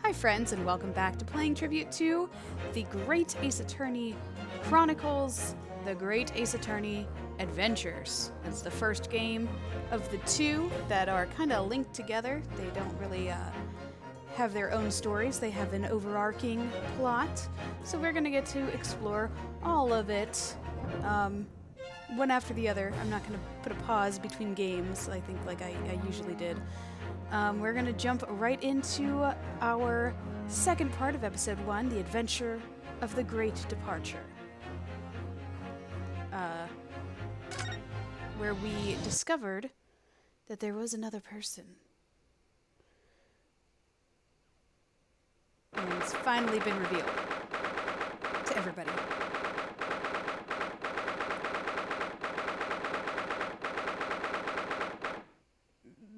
Hi friends, and welcome back to Playing Tribute to The Great Ace Attorney Chronicles, The Great Ace Attorney Adventures. It's the first game of the two that are kind of linked together. They don't really have their own stories. They have an overarching plot. So we're going to get to explore all of it one after the other. I'm not going to put a pause between games, I think, like I usually did. We're going to jump right into our second part of Episode 1, The Adventure of the Great Departure. Where we discovered that there was another person. And it's finally been revealed to everybody.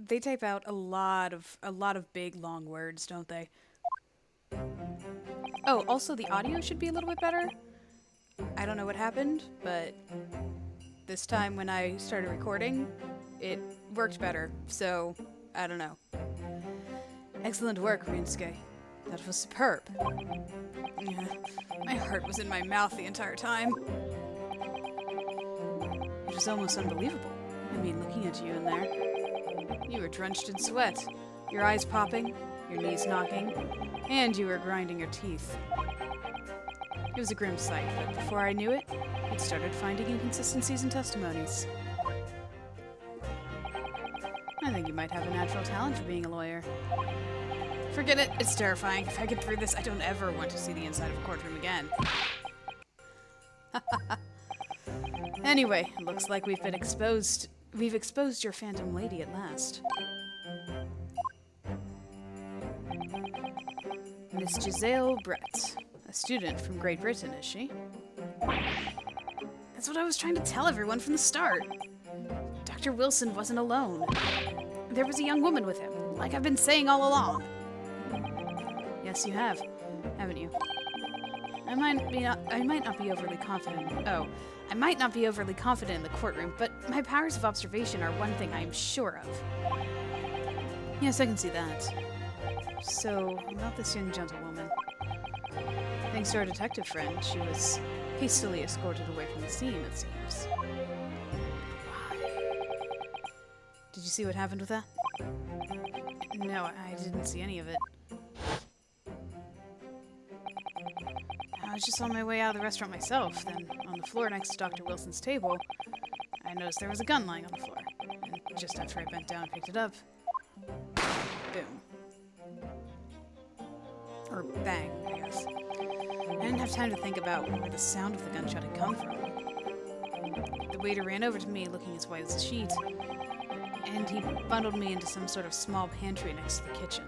They type out a lot of big long words, don't they? Oh, also the audio should be a little bit better. I don't know what happened, but this time when I started recording, it worked better. So, I don't know. Excellent work, Ryunosuke. That was superb. Yeah, my heart was in my mouth the entire time. It was almost unbelievable. I mean, looking at you in there. You were drenched in sweat, your eyes popping, your knees knocking, and you were grinding your teeth. It was a grim sight, but before I knew it, I'd started finding inconsistencies in testimonies. I think you might have a natural talent for being a lawyer. Forget it, it's terrifying. If I get through this, I don't ever want to see the inside of a courtroom again. Anyway, it looks like we've exposed your phantom lady at last. Miss Giselle Brett, a student from Great Britain, is she? That's what I was trying to tell everyone from the start. Dr. Wilson wasn't alone. There was a young woman with him, like I've been saying all along. Yes, you have, haven't you? I might not be overly confident. I might not be overly confident in the courtroom, but my powers of observation are one thing I am sure of. Yes, I can see that. So, about this young gentlewoman. Thanks to our detective friend, she was hastily escorted away from the scene, it seems. Why? Did you see what happened with that? No, I didn't see any of it. I was just on my way out of the restaurant myself. Then, on the floor next to Dr. Wilson's table, I noticed there was a gun lying on the floor. And just after I bent down and picked it up, boom. Or bang, I guess. I didn't have time to think about where the sound of the gunshot had come from. The waiter ran over to me, looking as white as a sheet, and he bundled me into some sort of small pantry next to the kitchen.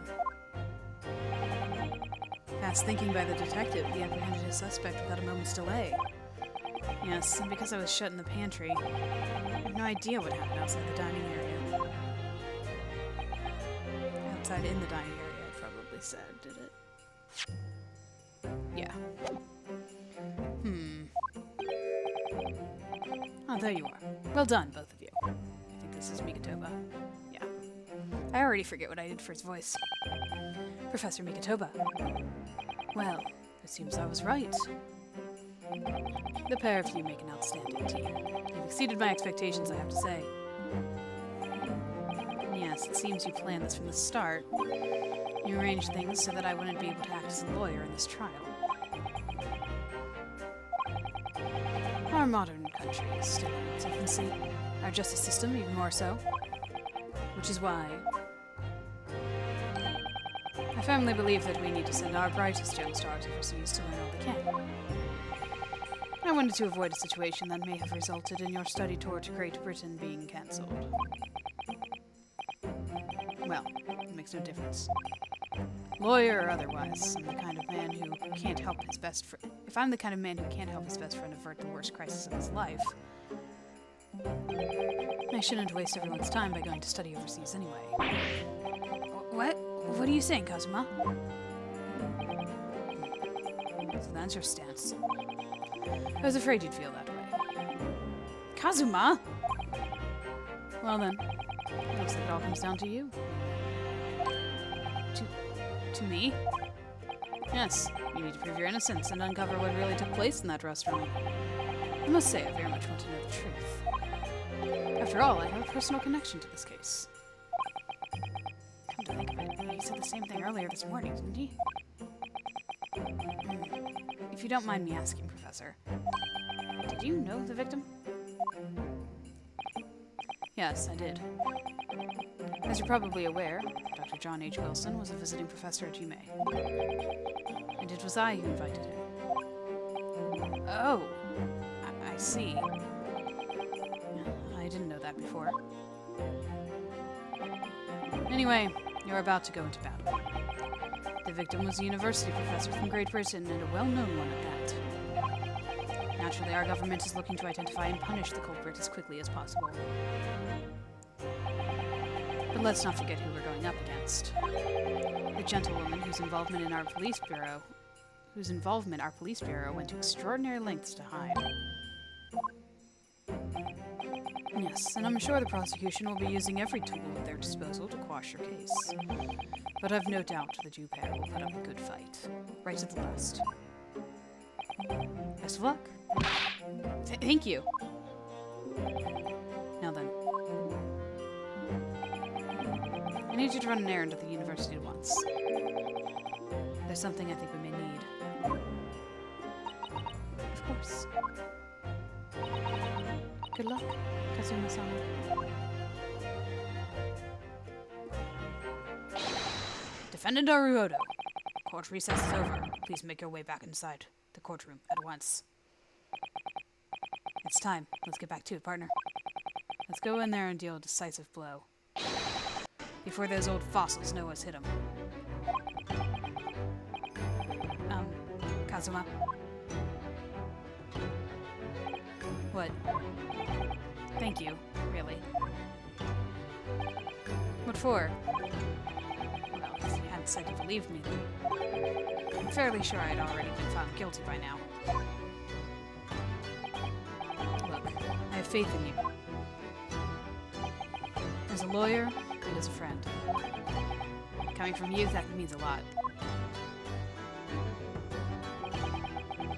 Fast thinking by the detective, he apprehended his suspect without a moment's delay. Yes, and because I was shut in the pantry, I have no idea what happened outside the dining area. Outside in the dining area, I probably said, did it? Yeah. Oh, there you are. Well done, both of you. I think this is Mikotoba. Yeah. I already forget what I did for his voice. Professor Mikotoba. Well, it seems I was right. The pair of you make an outstanding team. You've exceeded my expectations, I have to say. Yes, it seems you planned this from the start. You arranged things so that I wouldn't be able to act as a lawyer in this trial. Our modern country is still in its infancy. Our justice system even more so. Which is why I firmly believe that we need to send our brightest young stars overseas to learn all they can. I wanted to avoid a situation that may have resulted in your study tour to Great Britain being cancelled. Well, it makes no difference. Lawyer or otherwise, I'm the kind of man who can't help his best friend. If I'm the kind of man who can't help his best friend avert the worst crisis of his life, I shouldn't waste everyone's time by going to study overseas anyway. What? What are you saying, Kazuma? So that's your stance. I was afraid you'd feel that way. Kazuma? Well then, it looks like it all comes down to you. To me? Yes, you need to prove your innocence and uncover what really took place in that restaurant. I must say, I very much want to know the truth. After all, I have a personal connection to this case. Come to think of it, he said the same thing earlier this morning, didn't he? If you don't mind me asking, Professor, did you know the victim? Yes, I did. As you're probably aware, Dr. John H. Wilson was a visiting professor at UMA. And it was I who invited him. Oh, I see. I didn't know that before. Anyway, you're about to go into battle. The victim was a university professor from Great Britain, and a well-known one at that. Naturally, our government is looking to identify and punish the culprit as quickly as possible. But let's not forget who we're going up against. The gentlewoman whose involvement our police bureau went to extraordinary lengths to hide. Yes, and I'm sure the prosecution will be using every tool at their disposal to quash your case. But I've no doubt the Jew pair will put up a good fight, right to the last. Best of luck. Thank you. Now then. I need you to run an errand at the university at once. There's something I think we may need. Of course. Good luck, Kazuma-sama. Defendant Naruhodo. Court recess is over. Please make your way back inside the courtroom at once. It's time. Let's get back to it, partner. Let's go in there and deal a decisive blow. Before those old fossils know what's hit them. Kazuma? What? Thank you, really. What for? Well, if you hadn't said you believed me, then I'm fairly sure I'd already been found guilty by now. Look, I have faith in you. As a lawyer, and as a friend. Coming from you, that means a lot.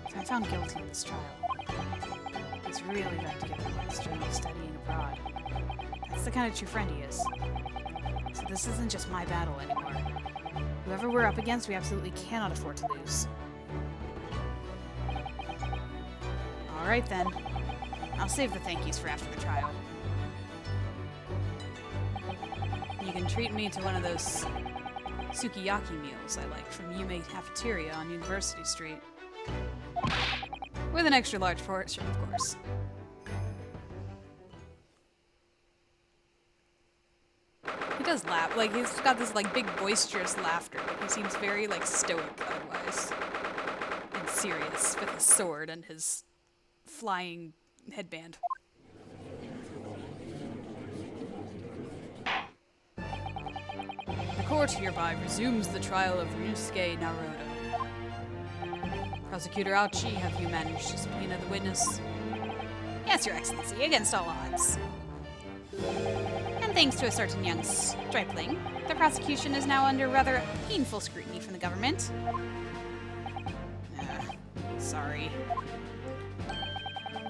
If I'm found guilty in this trial, he's really going to get a history of studying abroad. That's the kind of true friend he is. So this isn't just my battle anymore. Whoever we're up against, we absolutely cannot afford to lose. Alright then. I'll save the thank yous for after the trial. You can treat me to one of those sukiyaki meals I like from Yume Cafeteria on University Street. With an extra large portion, of course. He does laugh. Like, he's got this, like, big boisterous laughter, but he seems very, like, stoic otherwise. And serious with his sword and his flying headband. The court hereby resumes the trial of Ryusuke Naruhodo. Prosecutor Aochi, have you managed to subpoena the witness? Yes, Your Excellency, against all odds. And thanks to a certain young stripling, the prosecution is now under rather painful scrutiny from the government. Sorry.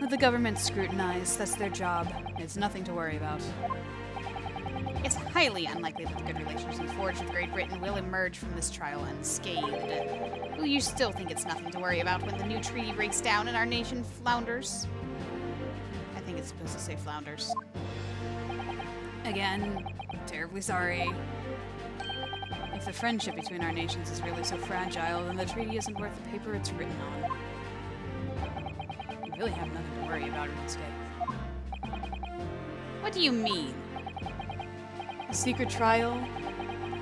Let the government scrutinize, that's their job. It's nothing to worry about. It's highly unlikely that the good relations we forged with Great Britain will emerge from this trial unscathed. Will you still think it's nothing to worry about when the new treaty breaks down and our nation flounders? I think it's supposed to say flounders. Again, terribly sorry. If the friendship between our nations is really so fragile, then the treaty isn't worth the paper it's written on. You really have nothing to worry about, Ryusuke. What do you mean? A secret trial,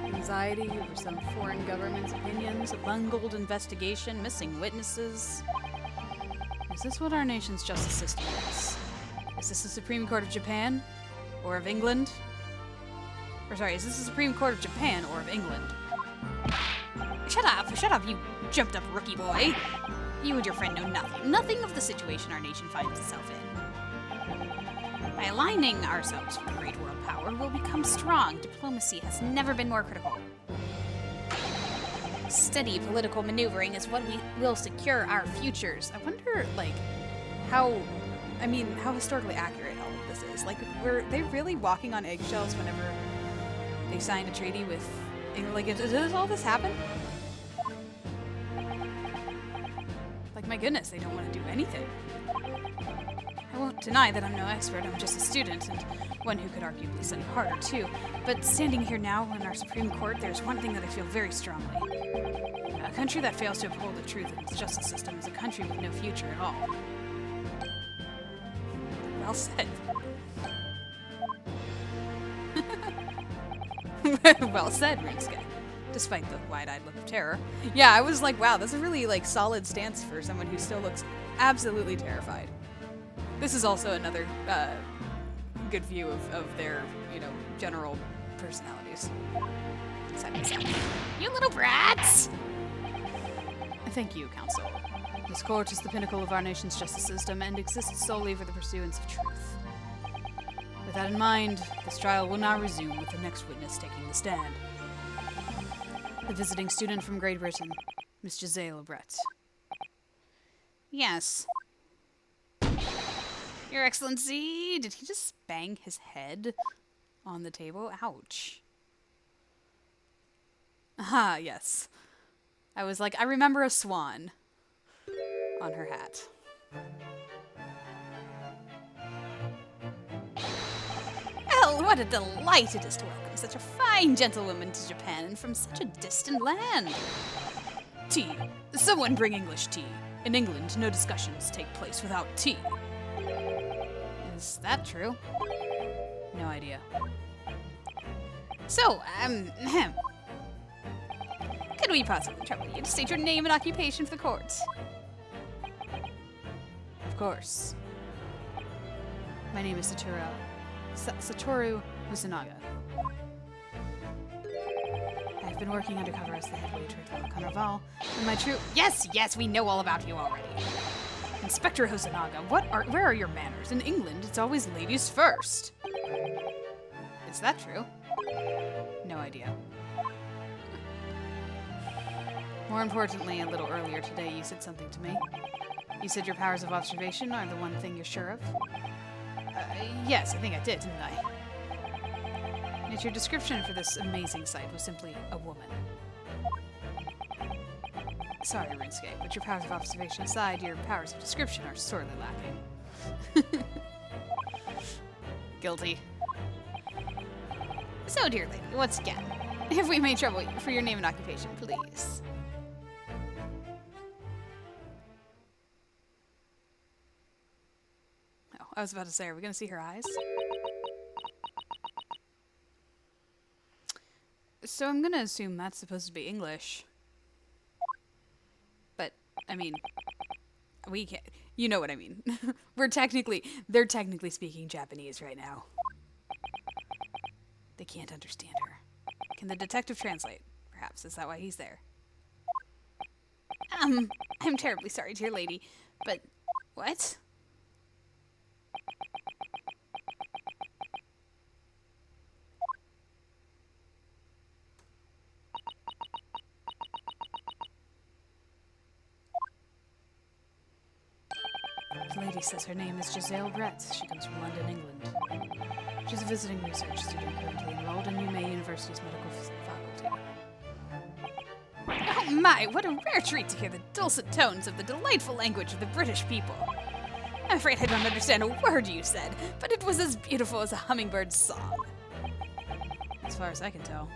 anxiety over some foreign government's opinions, a bungled investigation, missing witnesses. Is this what our nation's justice system is? Is this the Supreme Court of Japan? Or of England? Or sorry, is this the Supreme Court of Japan or of England? Shut up, you jumped up rookie boy. You and your friend know nothing of the situation our nation finds itself in. By aligning ourselves with the great world power, we'll become strong. Diplomacy has never been more critical. Steady political maneuvering is what will secure our futures. I wonder, like, how historically accurate all of this is. Like, were they really walking on eggshells whenever they signed a treaty with England? Like, does all this happen? Like, my goodness, they don't want to do anything. I won't deny that I'm no expert, I'm just a student, and one who could arguably study harder, too. But standing here now in our Supreme Court, there's one thing that I feel very strongly. A country that fails to uphold the truth of its justice system is a country with no future at all. Well said. Well said, Rinsuke. Despite the wide-eyed look of terror. Yeah, I was like, wow, that's a really, like, solid stance for someone who still looks absolutely terrified. This is also another good view of their, general personalities. Side by side. You little brats! Thank you, Counsel. This court is the pinnacle of our nation's justice system and exists solely for the pursuance of truth. With that in mind, this trial will now resume with the next witness taking the stand. The visiting student from Great Britain, Miss Giselle Brett. Yes. Your Excellency, did he just bang his head on the table? Ouch. Ah, yes. I was like, I remember a swan on her hat. Well, what a delight it is to welcome such a fine gentlewoman to Japan and from such a distant land. Tea. Someone bring English tea. In England, no discussions take place without tea. Is that true? No idea. So, could we possibly trouble you to state your name and occupation for the court? Of course. My name is Satoru Hosonaga. I've been working undercover as the head waiter at the Carnival, and my true— Yes, we know all about you already. Inspector Hosonaga, where are your manners? In England, it's always ladies first. Is that true? No idea. More importantly, a little earlier today, you said something to me. You said your powers of observation are the one thing you're sure of? Yes, I think I did, didn't I? Yet your description for this amazing sight was simply a woman. Sorry, Rinsuke, but your powers of observation aside, your powers of description are sorely lacking. Guilty. So, dear lady, once again, if we may trouble you for your name and occupation, please. Oh, I was about to say, are we going to see her eyes? So I'm going to assume that's supposed to be English. But, I mean, we can't— you know what I mean. They're technically speaking Japanese right now. They can't understand her. Can the detective translate? Perhaps. Is that why he's there? I'm terribly sorry, dear lady, but— what? The lady says her name is Giselle Brett. She comes from London, England. She's a visiting research student currently enrolled in UMA University's medical faculty. Oh my, what a rare treat to hear the dulcet tones of the delightful language of the British people. I'm afraid I don't understand a word you said, but it was as beautiful as a hummingbird's song. As far as I can tell.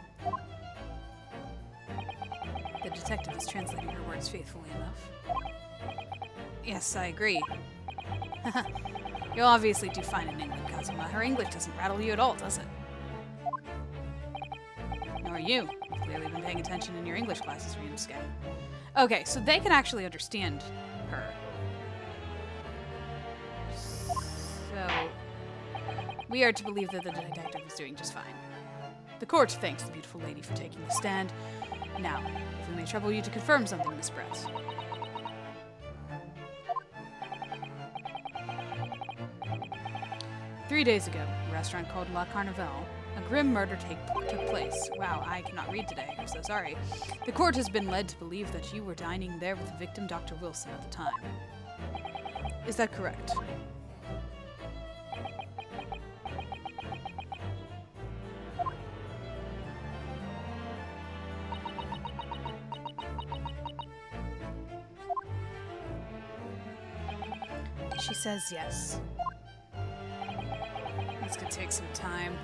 The detective is translating her words faithfully enough. Yes, I agree. You'll obviously do fine in England, Kazuma. Her English doesn't rattle you at all, does it? Nor you. You've clearly been paying attention in your English classes, Ryunosuke. Okay, so they can actually understand her. So, we are to believe that the detective is doing just fine. The court thanks the beautiful lady for taking the stand. Now, if we may trouble you to confirm something, Miss Brett. "3 days ago, a restaurant called La Carnival A grim murder took place. Wow, I cannot read today. I'm so sorry. The court has been led to believe that you were dining there with the victim, Dr. Wilson, at the time. Is that correct? She says yes. This could take some time.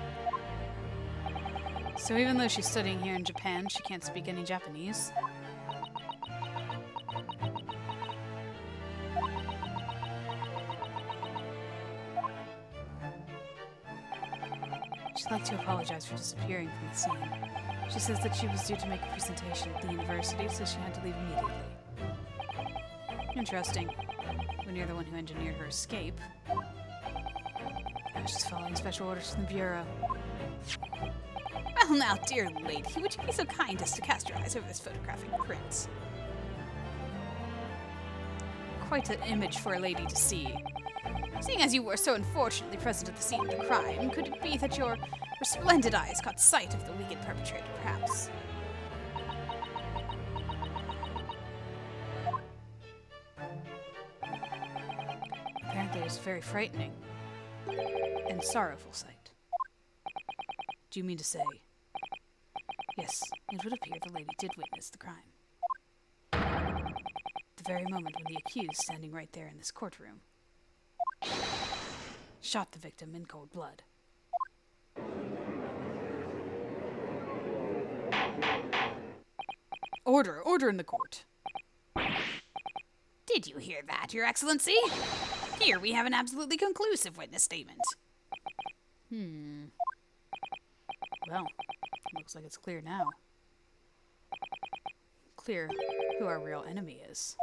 So even though she's studying here in Japan, she can't speak any Japanese. She'd like to apologize for disappearing from the scene. She says that she was due to make a presentation at the university, so she had to leave immediately. Interesting. When you're the one who engineered her escape. I was just following special orders from the Bureau. Well now, dear lady, would you be so kind as to cast your eyes over this photographic print? Quite an image for a lady to see. Seeing as you were so unfortunately present at the scene of the crime, could it be that your resplendent eyes caught sight of the wicked perpetrator, perhaps? Apparently it's very frightening and sorrowful sight. Do you mean to say? Yes, it would appear the lady did witness the crime. The very moment when the accused, standing right there in this courtroom, shot the victim in cold blood. Order! Order in the court! Did you hear that, Your Excellency? Here we have an absolutely conclusive witness statement. Well, looks like it's clear now. Clear who our real enemy is.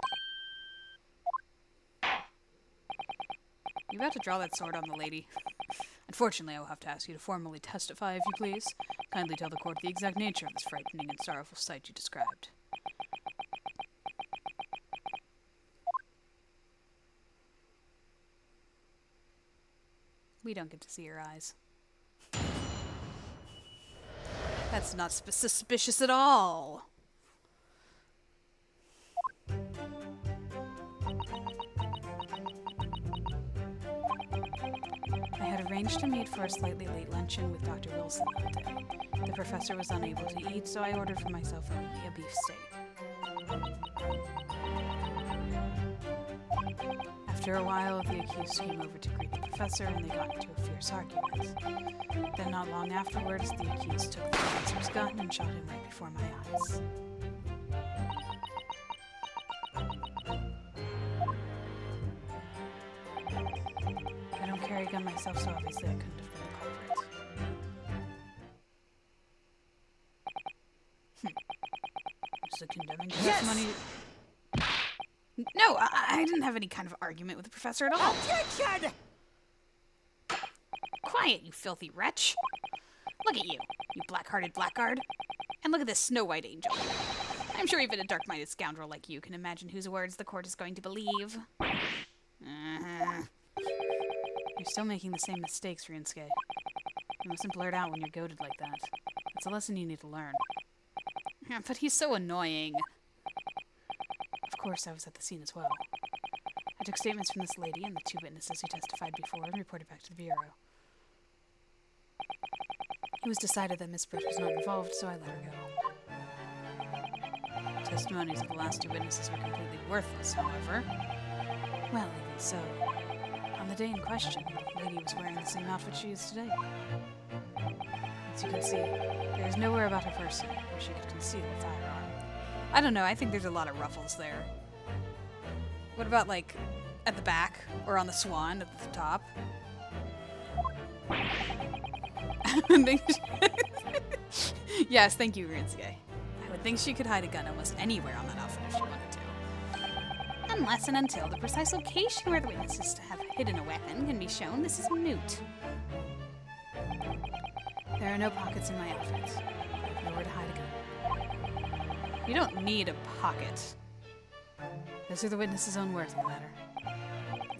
You about to draw that sword on the lady? Unfortunately, I will have to ask you to formally testify, if you please. Kindly tell the court the exact nature of this frightening and sorrowful sight you described. We don't get to see her eyes. That's not suspicious at all. I had arranged to meet for a slightly late luncheon with Dr. Wilson that day. The professor was unable to eat, so I ordered for myself only a beefsteak. After a while, the accused came over to greet the professor, and they got into a fierce argument. Then, not long afterwards, the accused took the professor's gun and shot him right before my eyes. I don't carry a gun myself, so obviously I couldn't have been the culprit. Just a condemning testimony. No, I didn't have any kind of argument with the professor at all. Objection! Quiet, you filthy wretch. Look at you black-hearted blackguard. And look at this snow-white angel. I'm sure even a dark-minded scoundrel like you can imagine whose words the court is going to believe. You're still making the same mistakes, Ryunosuke. You mustn't blurt out when you're goaded like that. It's a lesson you need to learn. Yeah, but he's so annoying. Of course, I was at the scene as well. I took statements from this lady and the two witnesses who testified before and reported back to the Bureau. It was decided that Miss Britt was not involved, so I let her go. Testimonies of the last two witnesses were completely worthless, however. Well, even so. On the day in question, the lady was wearing the same outfit she is today. As you can see, there is nowhere about her person where she could conceal a firearm. I don't know, I think there's a lot of ruffles there. What about, like, at the back? Or on the swan at the top? Yes, thank you, Ryunosuke. I would think she could hide a gun almost anywhere on that outfit if she wanted to. Unless and until the precise location where the witnesses have hidden a weapon can be shown, this is moot. There are no pockets in my outfit. I have nowhere to hide a gun. You don't need a pocket. Those are the witnesses' own words on the matter.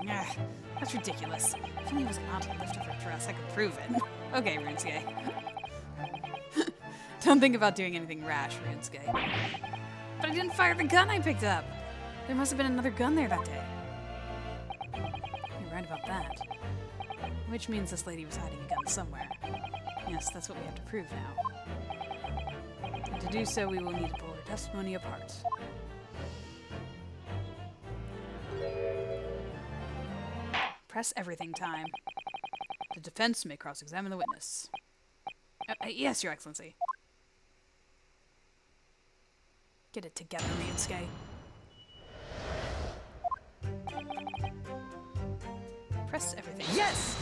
Ugh, that's ridiculous. If only I was allowed to lift up her dress, I could prove it. Okay, Ryunosuke. Don't think about doing anything rash, Ryunosuke. But I didn't fire the gun I picked up. There must have been another gun there that day. You're right about that. Which means this lady was hiding a gun somewhere. Yes, that's what we have to prove now. And to do so, we will need to pull her testimony apart. Press everything time. The defense may cross-examine the witness. Yes, Your Excellency. Get it together, Ryunosuke. Press everything. Yes!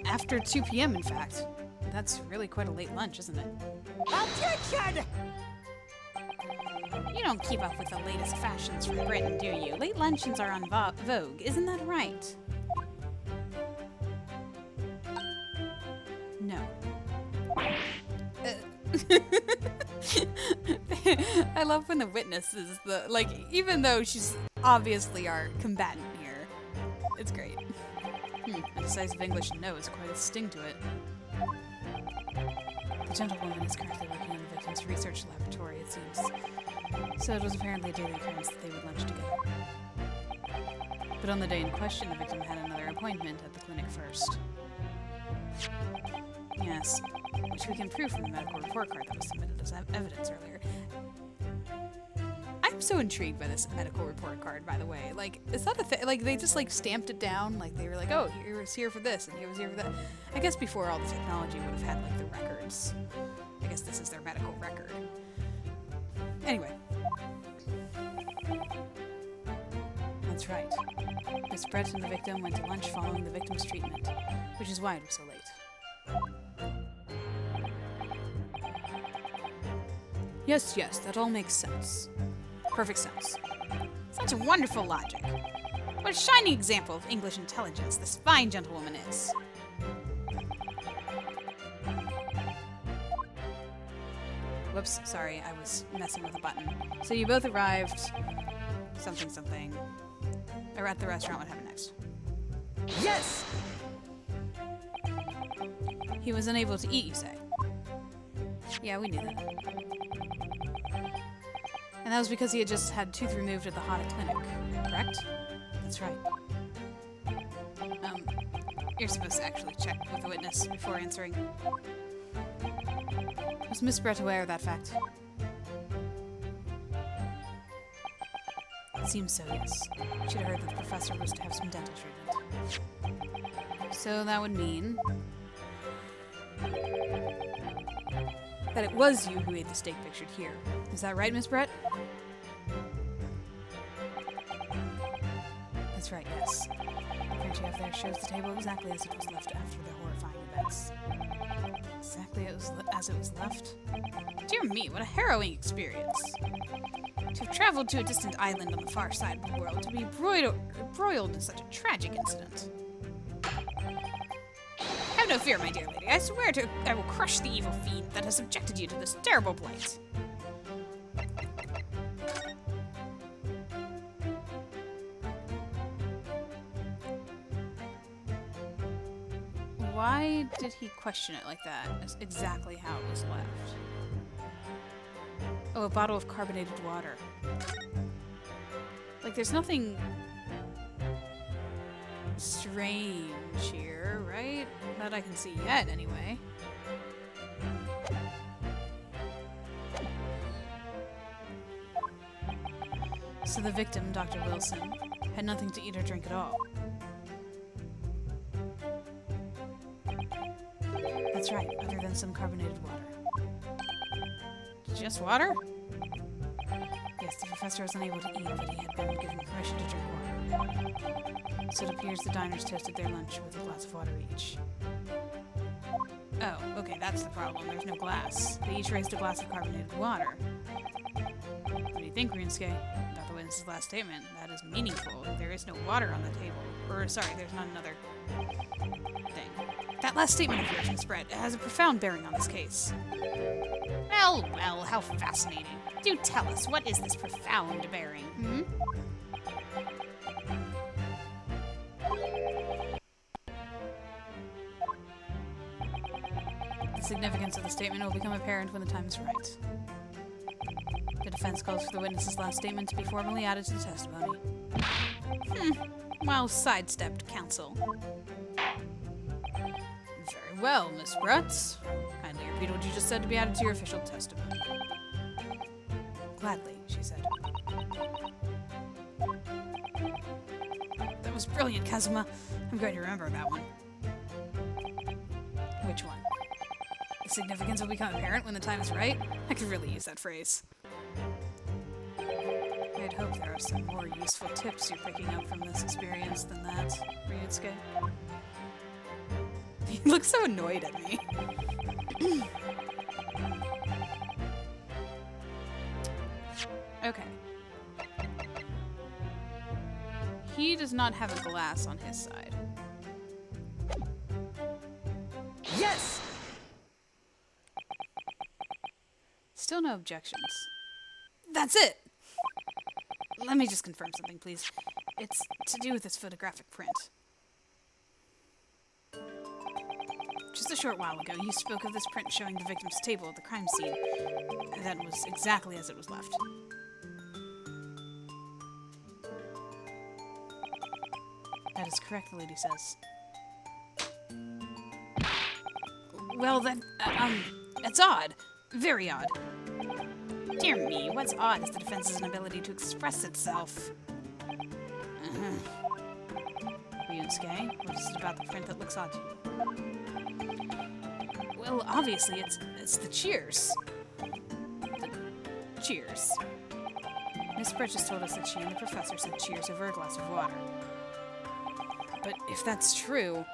After 2 p.m., in fact. That's really quite a late lunch, isn't it? Objection! You don't keep up with the latest fashions from Britain, do you? Late luncheons are on vogue, isn't that right? No. I love when the witness is the, like, even though she's obviously our combatant here. It's great. A decisive English no has quite a sting to it. The gentlewoman is currently working on the victim's research laboratory, it seems. So it was apparently a daily occurrence that they would lunch together. But on the day in question, the victim had another appointment at the clinic first. Yes, which we can prove from the medical report card that was submitted as evidence earlier. I'm so intrigued by this medical report card, by the way. Like, is that a thing? Like, they just, like, stamped it down? Like, they were like, oh, he was here for this, and he was here for that. I guess before all the technology would have had, like, the records. I guess this is their medical record. Anyway. That's right. Miss Brett and the victim went to lunch following the victim's treatment, which is why it was so late. Yes, that all makes sense. Perfect sense. Such a wonderful logic. What a shining example of English intelligence this fine gentlewoman is. Whoops, sorry, I was messing with a button. So you both arrived, something, or at the restaurant. What happened next? Yes! He was unable to eat, you say? Yeah, we knew that. And that was because he had just had tooth removed at the Hana clinic, correct? That's right. You're supposed to actually check with the witness before answering. Was Miss Brett aware of that fact? It seems so, yes. She'd heard that the professor was to have some dental treatment. So that would mean that it was you who ate the steak pictured here. Is that right, Miss Brett? That's right, yes. The print you have there shows the table exactly as it was left after the horrifying events. Exactly as it was left? Dear me, what a harrowing experience. To have traveled to a distant island on the far side of the world, to be broiled in such a tragic incident. Have no fear, my dear lady. I swear I will crush the evil fiend that has subjected you to this terrible plight. Why did he question it like that? That's exactly how it was left. Oh, a bottle of carbonated water. Like, there's nothing strange here, right? That I can see yet, anyway. So the victim, Dr. Wilson, had nothing to eat or drink at all. That's right, other than some carbonated water. Just water? Yes, the professor was unable to eat, but he had been given permission to drink water. So it appears the diners toasted their lunch with a glass of water each. Oh, okay, that's the problem. There's no glass. They each raised a glass of carbonated water. What do you think, Ryunosuke? About the witness's last statement. That is meaningful. There is no water on the table. Or, sorry, there's not another thing. That last statement of yours, Miss Brett, has a profound bearing on this case. Well, how fascinating. Do tell us, what is this profound bearing, hmm? significance of the statement will become apparent when the time is right. The defense calls for the witness's last statement to be formally added to the testimony. Well sidestepped, counsel. Very well, Miss Brett. Kindly repeat what you just said to be added to your official testimony. Gladly, she said. That was brilliant, Kazuma. I'm going to remember that one. Which one? The significance will become apparent when the time is right? I could really use that phrase. I'd hope there are some more useful tips you're picking up from this experience than that, Ryusuke. He looks so annoyed at me. Okay. He does not have a glass on his side. Yes! Still no objections. That's it! Let me just confirm something, please. It's to do with this photographic print. Just a short while ago, you spoke of this print showing the victim's table at the crime scene. That was exactly as it was left. That is correct, the lady says. Well, then, it's odd. Very odd. Dear me, what's odd is the defense's inability to express itself. Ryusuke, what is it about the print that looks odd to you? Well, obviously, it's the cheers. The cheers. Miss Brett just told us that she and the professor said cheers over a glass of water. But if that's true,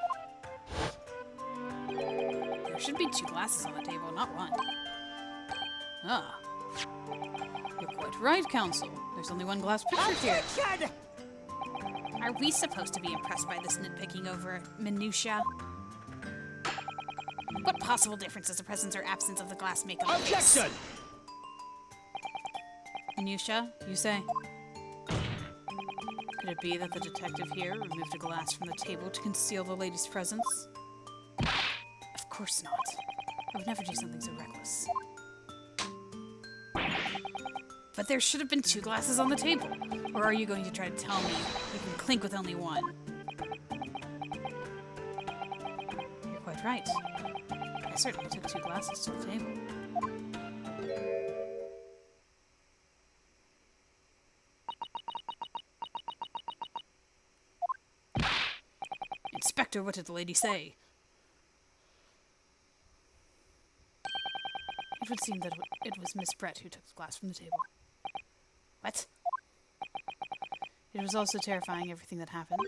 there should be 2 glasses on the table, not 1. Ah. You're quite right, counsel. There's only 1 glass pictured here. Are we supposed to be impressed by this nitpicking over minutiae? What possible difference does the presence or absence of the glass make on the case? Objection! Minutiae, you say? Could it be that the detective here removed a glass from the table to conceal the lady's presence? Of course not. I would never do something so reckless. But there should have been 2 glasses on the table. Or are you going to try to tell me you can clink with only 1? You're quite right. I certainly took 2 glasses to the table. Inspector, what did the lady say? It would seem that it was Miss Brett who took the glass from the table. What? It was also terrifying, everything that happened.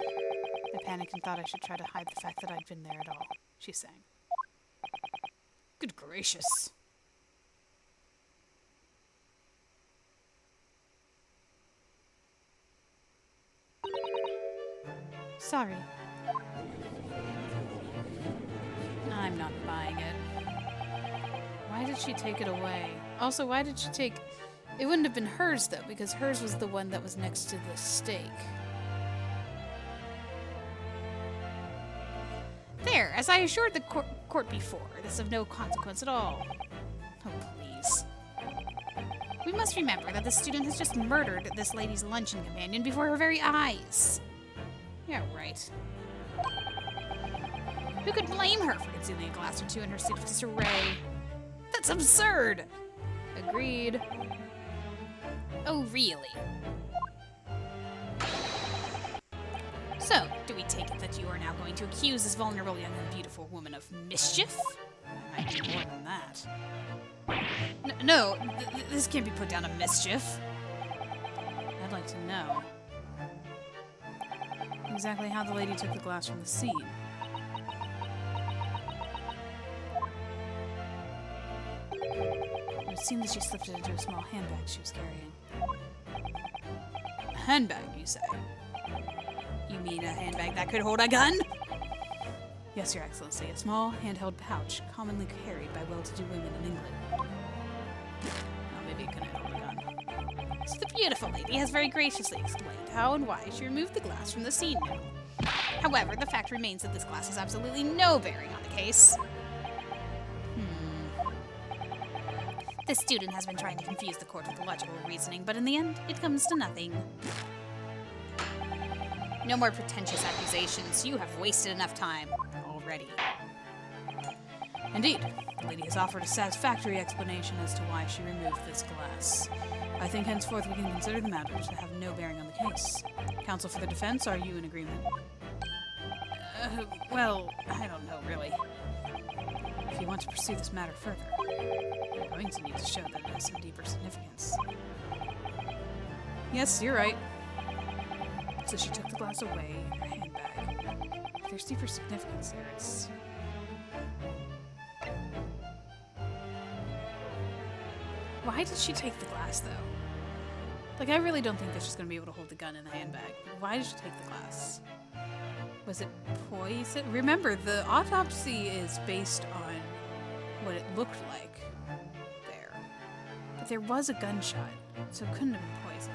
I panicked and thought I should try to hide the fact that I'd been there at all, she sang. Good gracious. Sorry. I'm not buying it. Why did she take it away? Also, why did she take... It wouldn't have been hers, though, because hers was the one that was next to the stake. There, as I assured the court before, this is of no consequence at all. Oh, please. We must remember that the student has just murdered this lady's luncheon companion before her very eyes. Yeah, right. Who could blame her for concealing a glass or 2 in her state of disarray? That's absurd! Agreed. Oh, really? So, do we take it that you are now going to accuse this vulnerable young and beautiful woman of mischief? It might be more than that. No, this can't be put down to mischief. I'd like to know exactly how the lady took the glass from the scene. It would seem that she slipped it into a small handbag she was carrying. A handbag, you say? You mean a handbag that could hold a gun? Yes, Your Excellency, a small handheld pouch commonly carried by well-to-do women in England. Well, maybe it couldn't hold a gun. So the beautiful lady has very graciously explained how and why she removed the glass from the scene now. However, the fact remains that this glass has absolutely no bearing on the case. This student has been trying to confuse the court with logical reasoning, but in the end, it comes to nothing. No more pretentious accusations. You have wasted enough time already. Indeed, the lady has offered a satisfactory explanation as to why she removed this glass. I think henceforth we can consider the matter to have no bearing on the case. Counsel for the defense, are you in agreement? Well, I don't know, really. If you want to pursue this matter further, you're going to need to show that it has some deeper significance. Yes, you're right. So she took the glass away in her handbag. If there's deeper significance there, it's... Why did she take the glass, though? Like, I really don't think that she's going to be able to hold the gun in the handbag. But why did she take the glass? Was it poison? Remember, the autopsy is based on what it looked like there. But there was a gunshot, so it couldn't have been poison.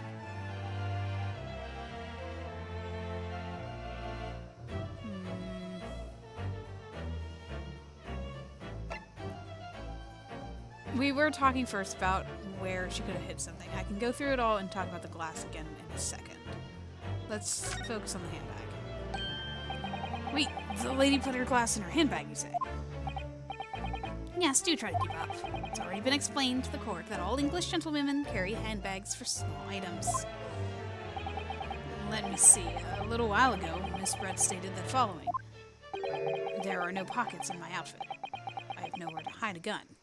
We were talking first about where she could have hit something. I can go through it all and talk about the glass again in a second. Let's focus on the handbag. Wait, the lady put her glass in her handbag, you say? Yes, do try to keep up. It's already been explained to the court that all English gentlewomen carry handbags for small items. Let me see. A little while ago, Miss Brett stated the following. There are no pockets in my outfit. I have nowhere to hide a gun.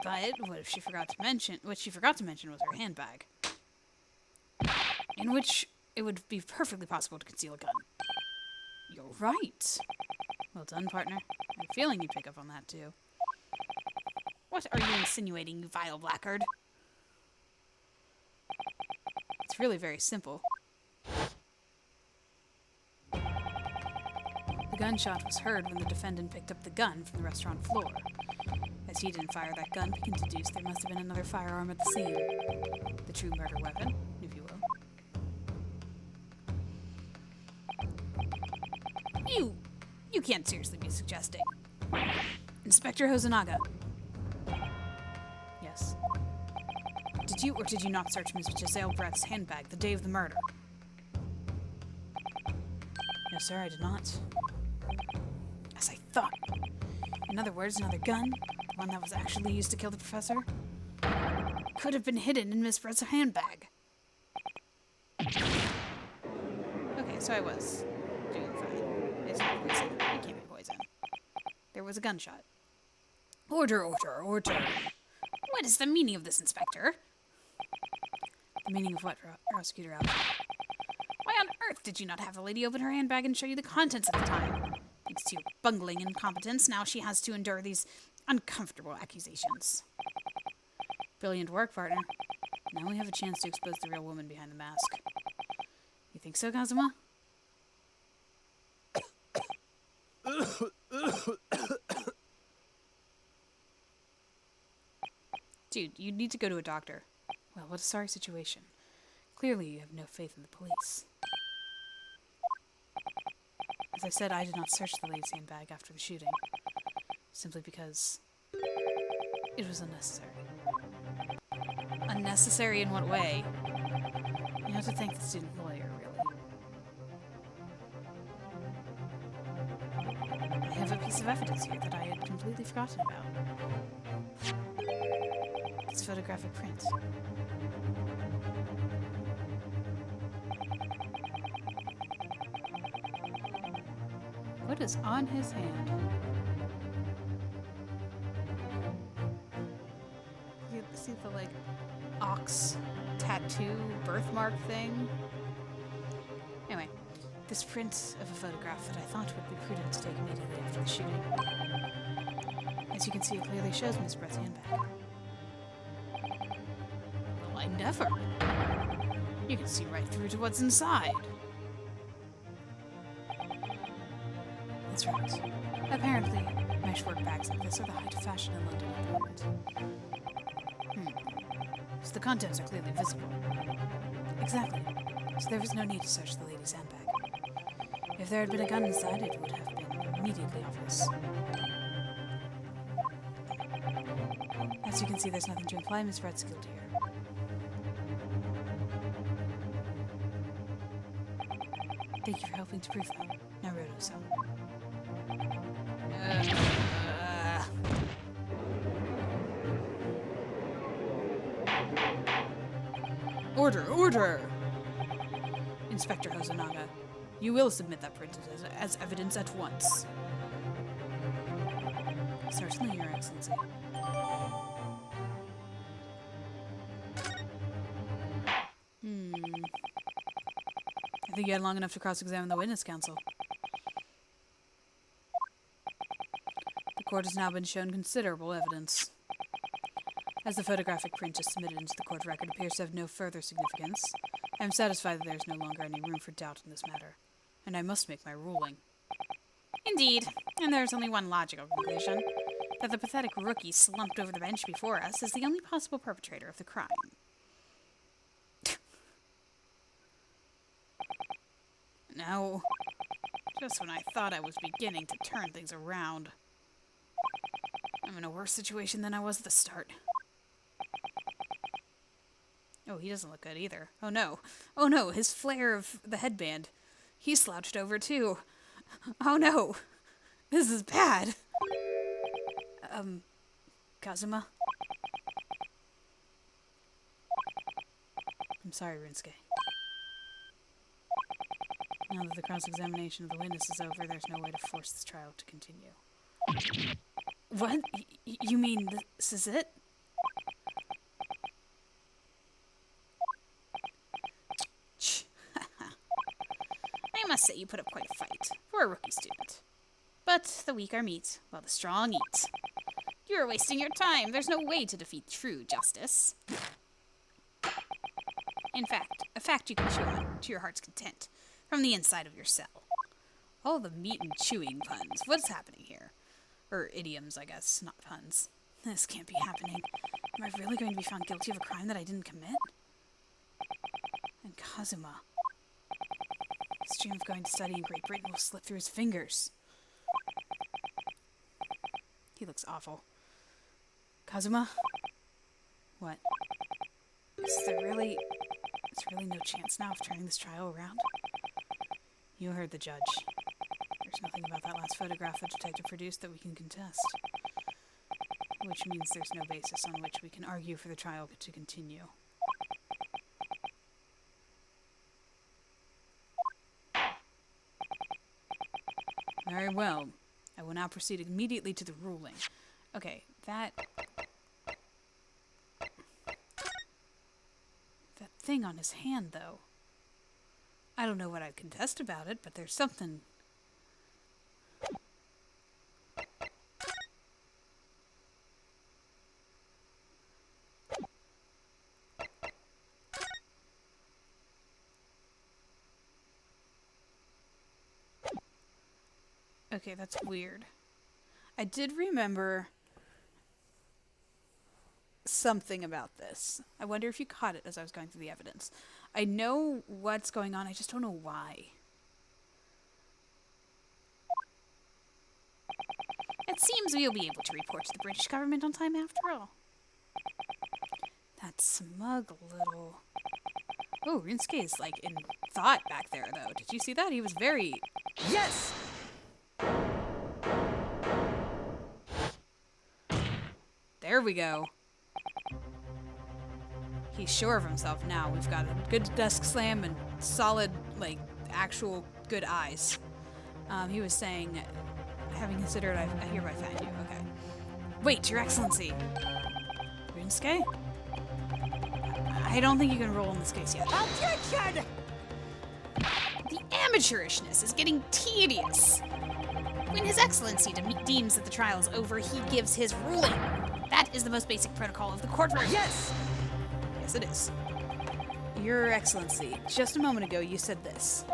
But what she forgot to mention was her handbag, in which it would be perfectly possible to conceal a gun. You're right. Well done, partner. I have a feeling you'd pick up on that, too. What are you insinuating, you vile blackguard? It's really very simple. The gunshot was heard when the defendant picked up the gun from the restaurant floor. As he didn't fire that gun, we can deduce there must have been another firearm at the scene. The true murder weapon, if you will. You can't seriously be suggesting. Inspector Hosonaga. Yes. Did you or did you not search Miss Giselle Brett's handbag the day of the murder? No, sir, I did not. As I thought. In other words, another gun, the one that was actually used to kill the professor, could have been hidden in Miss Brett's handbag. Okay, so I was doing fine. It's not poison. It can't be poison. There was a gunshot. Order, order, order. What is the meaning of this, Inspector? The meaning of what, Prosecutor Alfred? Why on earth did you not have the lady open her handbag and show you the contents at the time? Thanks to your bungling incompetence, now she has to endure these uncomfortable accusations. Brilliant work, partner. Now we have a chance to expose the real woman behind the mask. You think so, Kazuma? Dude, you need to go to a doctor. Well, what a sorry situation. Clearly you have no faith in the police. As I said, I did not search the lady's handbag after the shooting. Simply because it was unnecessary. Unnecessary in what way? You have to thank the student lawyer, really. I have a piece of evidence here that I had completely forgotten about. This photographic print. What is on his hand? You see the, like, ox tattoo birthmark thing? Anyway, this print of a photograph that I thought would be prudent to take immediately after the shooting. As you can see, it clearly shows Miss Brett's handbag. Well, I never. You can see right through to what's inside. That's right. Apparently, meshwork bags like this are the height of fashion in London at the moment. So the contents are clearly visible. Exactly. So there was no need to search the lady's handbag. If there had been a gun inside, it would have been immediately obvious. As you can see, there's nothing to imply Miss Red's guilty here. Thank you for helping to prove that. Naruto-san. Order! Order! Inspector Hosonaga, you will submit that print as evidence at once. Certainly, Your Excellency. I think you had long enough to cross-examine the witness counsel. The court has now been shown considerable evidence. As the photographic print just submitted into the court record appears to have no further significance, I am satisfied that there is no longer any room for doubt in this matter, and I must make my ruling. Indeed, and there is only one logical conclusion, that the pathetic rookie slumped over the bench before us is the only possible perpetrator of the crime. No, just when I thought I was beginning to turn things around, I'm in a worse situation than I was at the start. Oh, he doesn't look good either. Oh no. Oh no, his flare of the headband. He's slouched over too. Oh no. This is bad. Kazuma? I'm sorry, Rinsuke. Now that the cross-examination of the witness is over, there's no way to force this trial to continue. What? You mean this is it? I must say you put up quite a fight for a rookie student. But the weak are meat, while the strong eat. You are wasting your time. There's no way to defeat true justice. In fact, a fact you can chew on to your heart's content, from the inside of your cell. All the meat and chewing puns. What's happening here? Or idioms, I guess, not puns. This can't be happening. Am I really going to be found guilty of a crime that I didn't commit? And Kazuma. His dream of going to study in Great Britain will slip through his fingers. He looks awful. Kazuma? What? Is there really no chance now of turning this trial around? You heard the judge. There's nothing about that last photograph the detective produced that we can contest. Which means there's no basis on which we can argue for the trial to continue. Very well. I will now proceed immediately to the ruling. Okay, that thing on his hand, though. I don't know what I'd contest about it, but there's something. Okay, that's weird. I did remember something about this. I wonder if you caught it as I was going through the evidence. I know what's going on, I just don't know why. It seems we'll be able to report to the British government on time after all. That smug little... Oh, Rinsuke is like in thought back there, though. Did you see that? He was very... Yes! There we go. He's sure of himself now. We've got a good desk slam and solid, like, actual good eyes. He was saying, having considered, I hereby find you. Okay. Wait, Your Excellency. Rinsuke? I don't think you can roll in this case yet. Objection! The amateurishness is getting tedious. When His Excellency deems that the trial is over, he gives his ruling. That is the most basic protocol of the courtroom. Yes! Yes, it is. Your Excellency, just a moment ago you said this.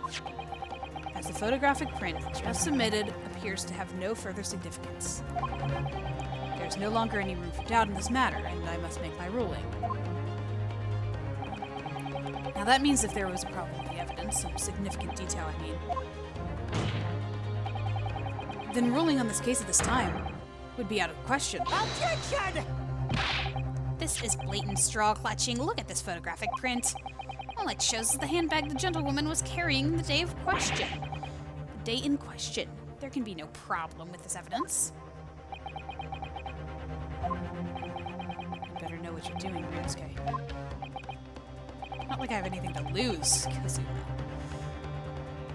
As the photographic print just submitted appears to have no further significance. There's no longer any room for doubt in this matter, and I must make my ruling. Now that means if there was a problem with the evidence, some significant detail I mean, then ruling on this case at this time would be out of question. Objection! This is blatant straw clutching. Look at this photographic print. All it shows is the handbag the gentlewoman was carrying the day of question. The day in question. There can be no problem with this evidence. You better know what you're doing, Ryusuke. Not like I have anything to lose, Kazuma.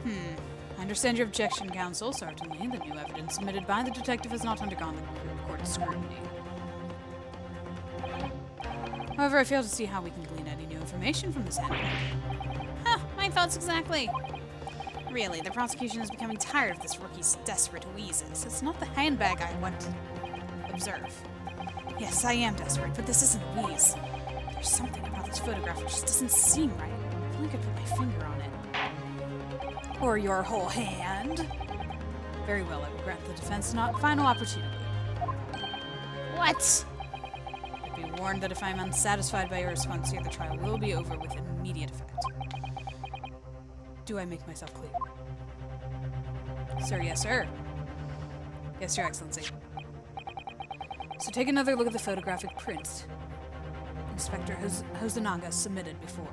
I understand your objection, counsel. Certainly, the new evidence submitted by the detective has not undergone the court's scrutiny. However, I fail to see how we can glean any new information from this handbag. Huh, my thoughts exactly. Really, the prosecution is becoming tired of this rookie's desperate wheezes. It's not the handbag I want to observe. Yes, I am desperate, but this isn't a wheeze. There's something about this photograph which just doesn't seem right. I feel like I put my finger on it. Or your whole hand. Very well, I will grant the defense not final opportunity. What? Be warned that if I am unsatisfied by your response here, the trial will be over with immediate effect. Do I make myself clear? Sir, yes, sir. Yes, Your Excellency. So take another look at the photographic print Inspector Hosonaga submitted before.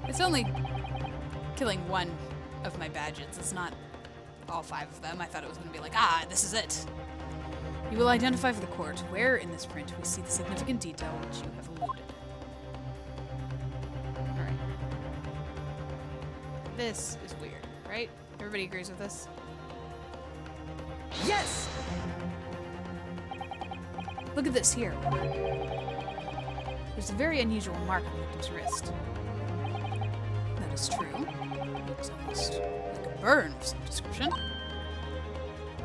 It's only killing one of my badges. It's not all 5 of them. I thought it was going to be like, this is it. You will identify for the court where in this print we see the significant detail which you have alluded. Alright. This is weird, right? Everybody agrees with this? Yes! Look at this here. There's a very unusual mark on the victim's wrist. That is true. It looks almost like a burn of some description.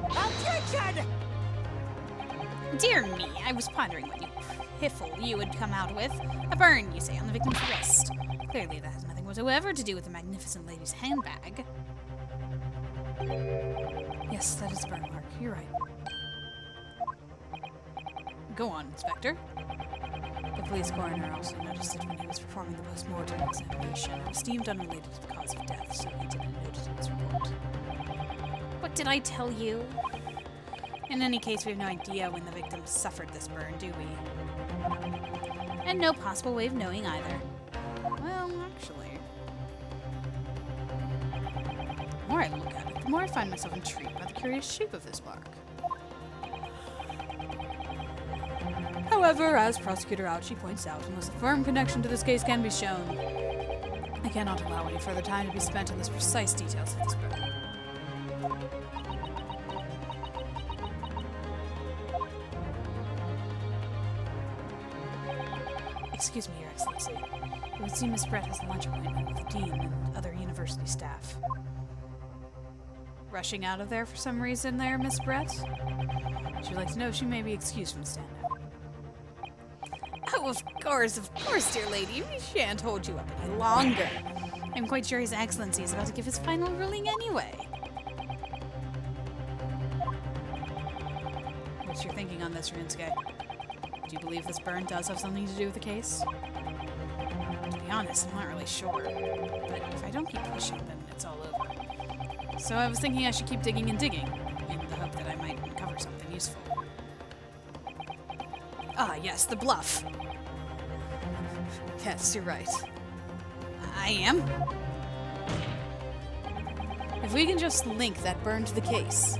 Objection! Dear me, I was pondering what piffle you would come out with. A burn, you say, on the victim's wrist. Clearly that has nothing whatsoever to do with the magnificent lady's handbag. Yes, that is a burn mark. You're right. Go on, Inspector. The police coroner also noticed it when he was performing the post-mortem examination. It was deemed unrelated to the cause of death, so he didn't note it in his report. What did I tell you? In any case, we have no idea when the victim suffered this burn, do we? And no possible way of knowing either. Well, actually... the more I look at it, the more I find myself intrigued by the curious shape of this mark. However, as Prosecutor Ouchi points out, unless a firm connection to this case can be shown, I cannot allow any further time to be spent on the precise details of this burn. Excuse me, Your Excellency. It would seem Miss Brett has a lunch appointment with the Dean and other university staff. Rushing out of there for some reason there, Miss Brett? She'd like to know if she may be excused from the stand now. Oh, of course, dear lady. We shan't hold you up any longer. I'm quite sure His Excellency is about to give his final ruling anyway. What's your thinking on this, Ryusuke? Do you believe this burn does have something to do with the case? To be honest, I'm not really sure. But if I don't keep pushing, then it's all over. So I was thinking I should keep digging and digging, in the hope that I might uncover something useful. Ah, yes, the bluff. Yes, you're right. I am. If we can just link that burn to the case.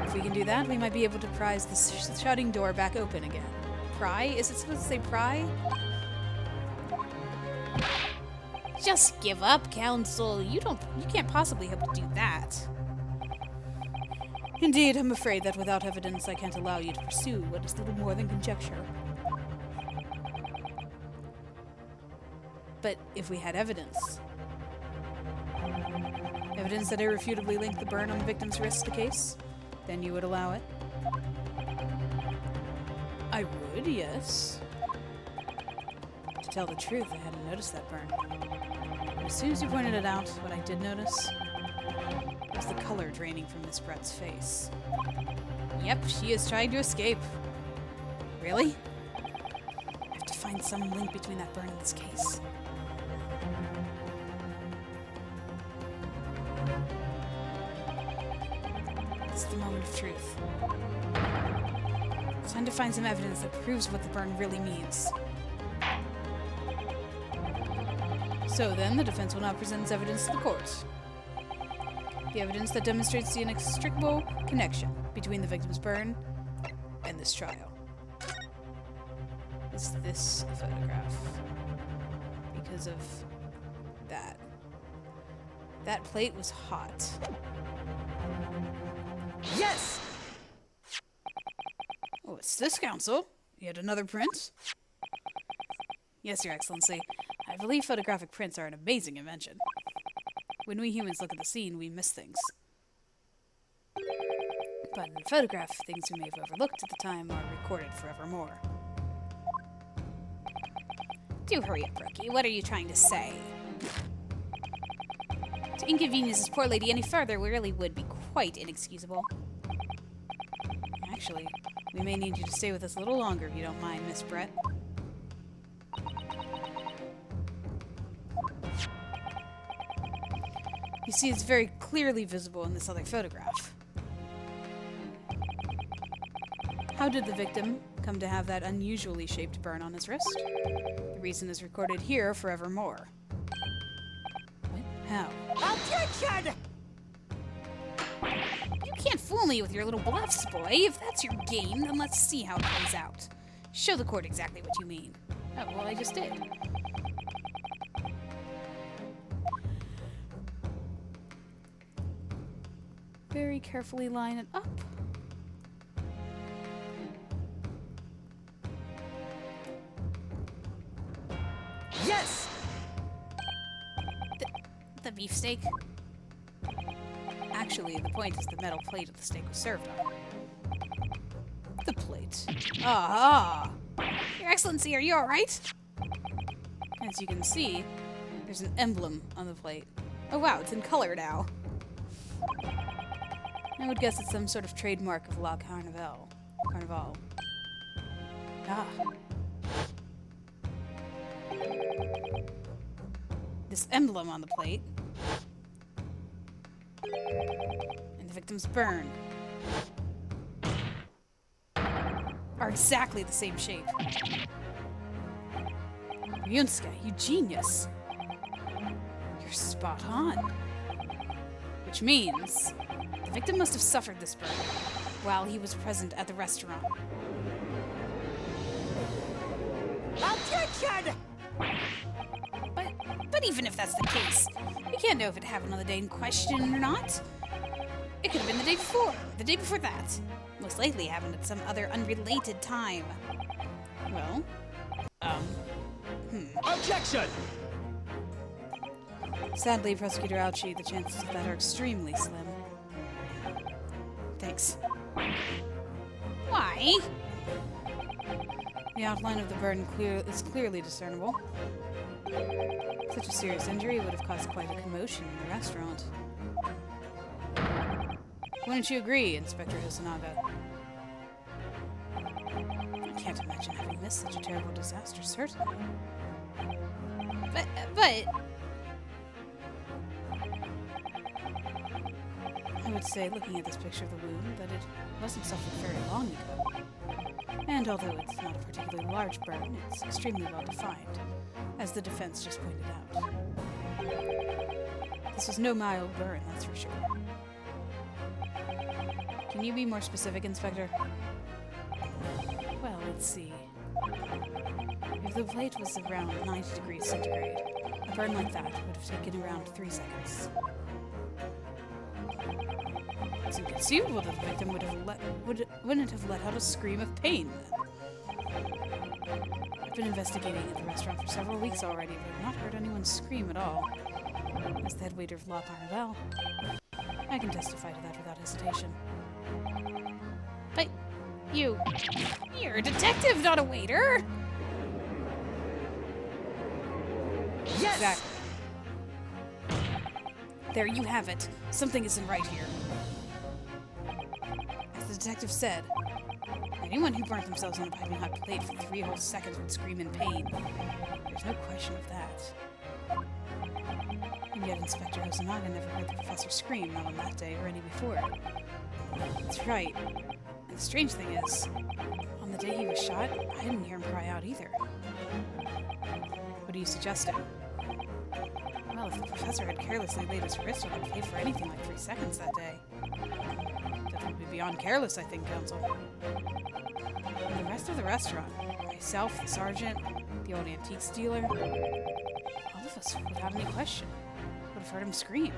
If we can do that, we might be able to prise the shutting door back open again. Pry? Is it supposed to say pry? Just give up, counsel. You can't possibly hope to do that. Indeed, I'm afraid that without evidence, I can't allow you to pursue what is little more than conjecture. But if we had evidence that irrefutably linked the burn on the victim's wrist to the case, then you would allow it? I would, yes. To tell the truth, I hadn't noticed that burn. But as soon as you pointed it out, what I did notice was the color draining from Miss Brett's face. Yep, she is trying to escape. Really? I have to find some link between that burn and this case. It's the moment of truth. Time to find some evidence that proves what the burn really means. So then, the defense will now present its evidence to the court. The evidence that demonstrates the inextricable connection between the victim's burn and this trial. Is this a photograph? Because of that. That plate was hot. Yes! Oh, it's this counsel. Yet another print? Yes, Your Excellency. I believe photographic prints are an amazing invention. When we humans look at the scene, we miss things. But in a photograph, things we may have overlooked at the time are recorded forevermore. Do hurry up, Rookie. What are you trying to say? To inconvenience this poor lady any further really would be quite inexcusable. Actually, we may need you to stay with us a little longer if you don't mind, Miss Brett. You see, it's very clearly visible in this other photograph. How did the victim come to have that unusually shaped burn on his wrist? The reason is recorded here forevermore. What? How? Objection! You can't fool me with your little bluffs, boy. If that's your game, then let's see how it plays out. Show the court exactly what you mean. Oh, well, I just did. Very carefully line it up. Yes! The beefsteak? Actually, the point is the metal plate that the steak was served on. The plate. Ah! Your Excellency, are you alright? As you can see, there's an emblem on the plate. Oh wow, it's in color now. I would guess it's some sort of trademark of La Carnival. Carnival. Ah. This emblem on the plate. And the victim's burn. Are exactly the same shape. Ryunsuke, you genius. You're spot on. Which means the victim must have suffered this burn while he was present at the restaurant. Objection! But even if that's the case, we can't know if it happened on the day in question or not. It could have been the day before, or the day before that. Most likely happened at some other unrelated time. Well, Objection! Sadly, Prosecutor Ouchi, the chances of that are extremely slim. Thanks. Why? The outline of the burn is clearly discernible. Such a serious injury would have caused quite a commotion in the restaurant. Wouldn't you agree, Inspector Hosonaga? I can't imagine having missed such a terrible disaster, certainly. But... I would say, looking at this picture of the wound, that it wasn't suffered very long ago. And although it's not a particularly large burn, it's extremely well defined, as the defense just pointed out. This was no mild burn, that's for sure. Can you be more specific, Inspector? Well, let's see. If the plate was around 90 degrees centigrade, a burn like that would have taken around 3 seconds. It's inconceivable that the victim wouldn't have let out a scream of pain then. I've been investigating at the restaurant for several weeks already, but I've not heard anyone scream at all. As the head waiter of La Carnival, I can testify to that without hesitation. But you're a detective, not a waiter! Yes! Exactly. There you have it. Something isn't right here. As the detective said, anyone who burnt themselves on a piping hot plate for 3 whole seconds would scream in pain. There's no question of that. And yet Inspector Hosonaga never heard the professor scream, not on that day or any before. That's right. And the strange thing is, on day he was shot, I didn't hear him cry out either. What are you suggesting? Well, if the professor had carelessly laid his wrist on the cave for anything like 3 seconds that day, that would be beyond careless, I think, Counsel. And the rest of the restaurant, myself, the sergeant, the old antiques dealer, all of us, without any question, would have heard him scream.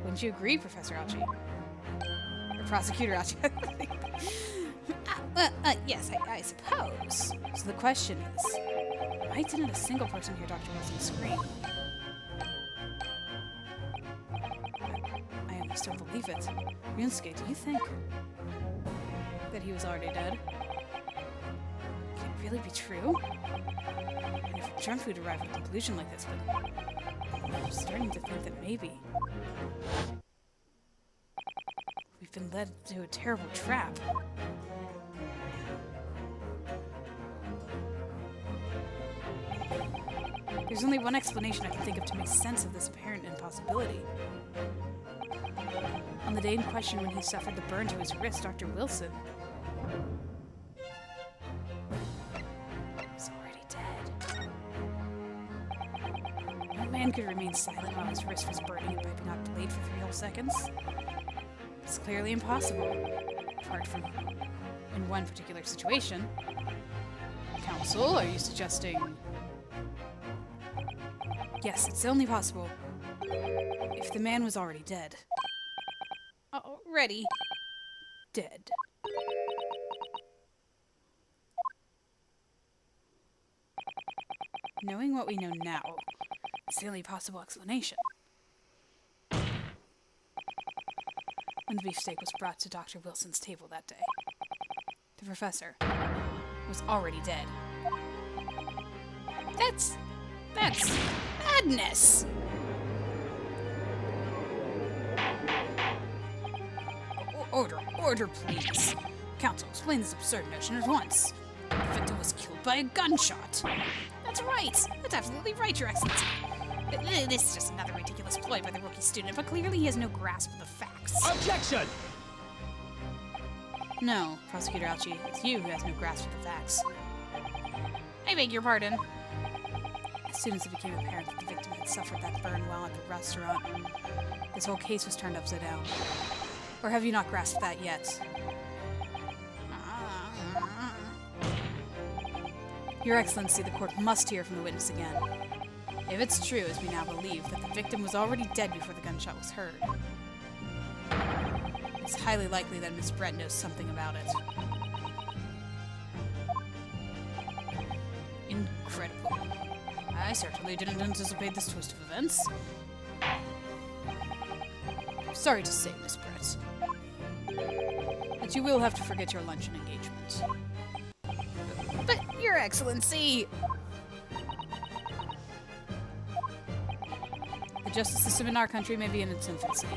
Wouldn't you agree, Professor Alchi? Or Prosecutor Alchi? Yes, I suppose. So the question is, why didn't a single person hear Dr. Wilson scream? I almost don't believe it. Ryunosuke, do you think that he was already dead? Can it really be true? I never dreamt we'd arrive at a conclusion like this, but I'm starting to think that maybe we've been led into a terrible trap. There's only one explanation I can think of to make sense of this apparent impossibility. On the day in question when he suffered the burn to his wrist, Dr. Wilson was already dead. No man could remain silent while his wrist was burning and piping out blade for 3 whole seconds. It's clearly impossible, apart from in one particular situation. Counsel, are you suggesting... Yes, it's only possible if the man was already dead. Already dead. Knowing what we know now, it's the only possible explanation. When the beefsteak was brought to Dr. Wilson's table that day, the professor was already dead. That's madness! Order, please. Counsel, explain this absurd notion at once. The victim was killed by a gunshot. That's right. That's absolutely right, Your Excellency. This is just another ridiculous ploy by the rookie student, but clearly he has no grasp of the facts. Objection! No, Prosecutor Alchi, it's you who has no grasp of the facts. I beg your pardon. As soon as it became apparent that the victim had suffered that burn while at the restaurant, this whole case was turned upside down. Or have you not grasped that yet? Your Excellency, the court must hear from the witness again. If it's true, as we now believe, that the victim was already dead before the gunshot was heard, it's highly likely that Miss Brett knows something about it. Incredible. I certainly didn't anticipate this twist of events. Sorry to say, Miss Brett, but you will have to forget your luncheon engagement. But, Your Excellency! The justice system in our country may be in its infancy.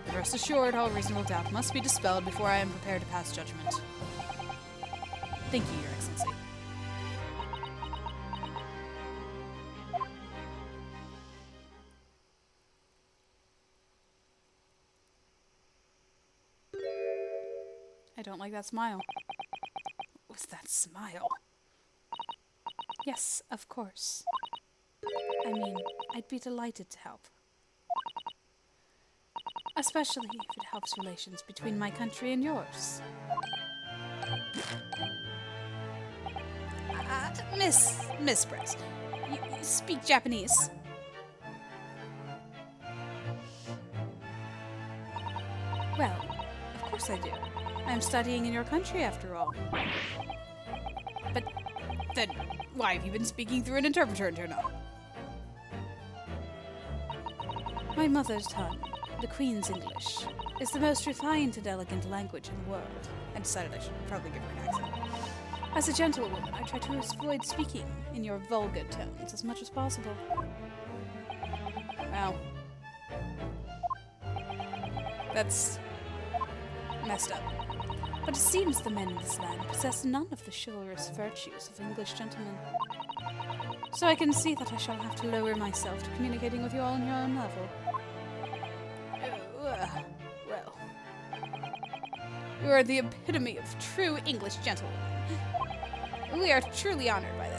But rest assured, all reasonable doubt must be dispelled before I am prepared to pass judgment. Thank you, Your Excellency. I don't like that smile. What was that smile? Yes, of course. I mean, I'd be delighted to help. Especially if it helps relations between my country and yours. Miss Brett, you speak Japanese? Well, of course I do. I'm studying in your country, after all. But then, why have you been speaking through an interpreter until now? My mother's tongue, the Queen's English, is the most refined and elegant language in the world. I decided I should probably give her an accent. As a gentlewoman, I try to avoid speaking in your vulgar tones as much as possible. Wow. That's messed up. But it seems the men in this land possess none of the chivalrous virtues of English gentlemen. So I can see that I shall have to lower myself to communicating with you all on your own level. Well. You are the epitome of true English gentlewoman. We are truly honored by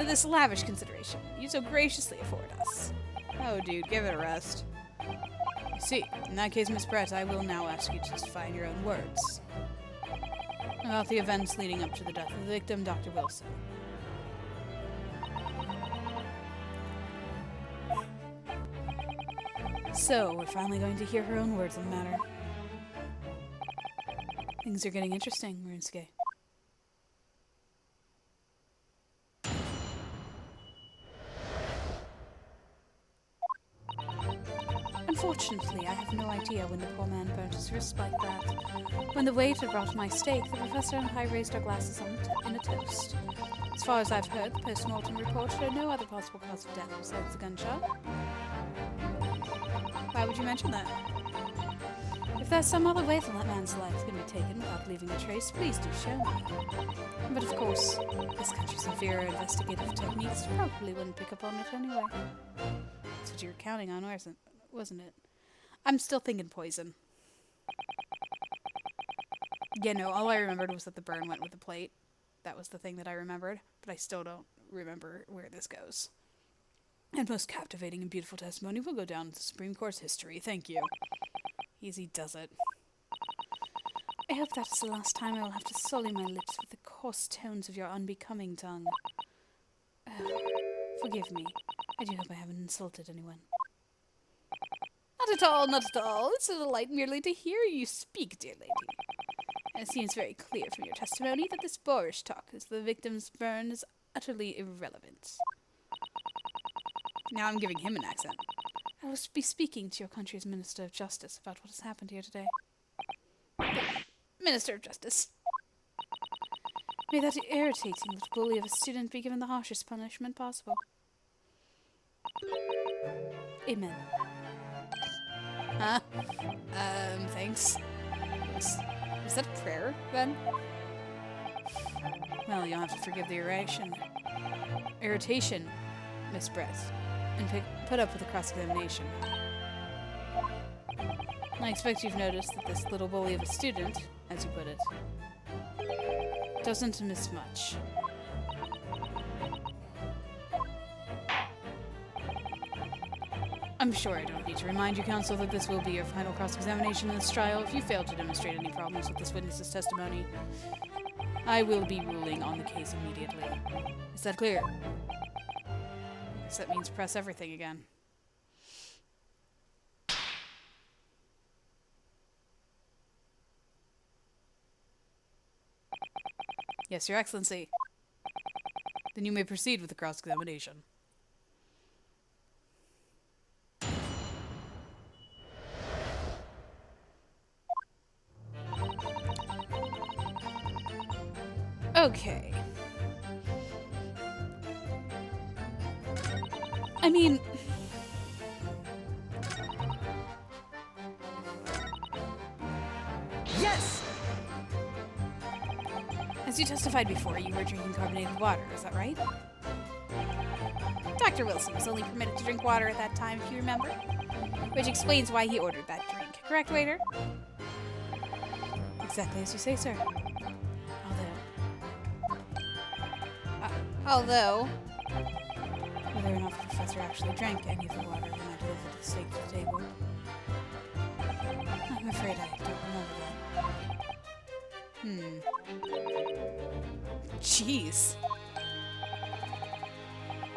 this lavish consideration you so graciously afford us. Oh, dude, give it a rest. I see. In that case, Miss Brett, I will now ask you to testify in your own words about the events leading up to the death of the victim, Dr. Wilson. So, we're finally going to hear her own words on the matter. Things are getting interesting, Runescape. Unfortunately, I have no idea when the poor man burnt his wrist like that. When the waiter brought my steak, the professor and I raised our glasses in a toast. As far as I've heard, the post-mortem report showed no other possible cause of death besides the gunshot. Why would you mention that? If there's some other way that man's life can be taken without leaving a trace, please do show me. But of course, this country's inferior investigative techniques probably wouldn't pick up on it anyway. That's what you were counting on, wasn't it? I'm still thinking poison. Yeah, no, all I remembered was that the burn went with the plate. That was the thing that I remembered, but I still don't remember where this goes. And most captivating and beautiful testimony will go down in the Supreme Court's history. Thank you. Easy does it. I hope that is the last time I will have to sully my lips with the coarse tones of your unbecoming tongue. Forgive me. I do hope I haven't insulted anyone. Not at all, not at all. It's a delight merely to hear you speak, dear lady. And it seems very clear from your testimony that this boorish talk as the victim's burn is utterly irrelevant. Now I'm giving him an accent. I will be speaking to your country's Minister of Justice about what has happened here today. Minister of Justice. May that irritating little bully of a student be given the harshest punishment possible. Amen. Huh? Thanks. Was that a prayer, then? Well, you'll have to forgive the irritation, Miss Brett, and put up with the cross-examination. I expect you've noticed that this little bully of a student, as you put it, doesn't miss much. I'm sure I don't need to remind you, counsel, that this will be your final cross-examination in this trial. If you fail to demonstrate any problems with this witness's testimony, I will be ruling on the case immediately. Is that clear? I guess that means press everything again. Yes, Your Excellency. Then you may proceed with the cross-examination. Okay. I mean... Yes! As you testified before, you were drinking carbonated water, is that right? Dr. Wilson was only permitted to drink water at that time, if you remember. Which explains why he ordered that drink. Correct, waiter? Exactly as you say, sir. Although, whether or not the professor actually drank any of the water when I delivered the steak to the table, I'm afraid I don't remember that. Jeez.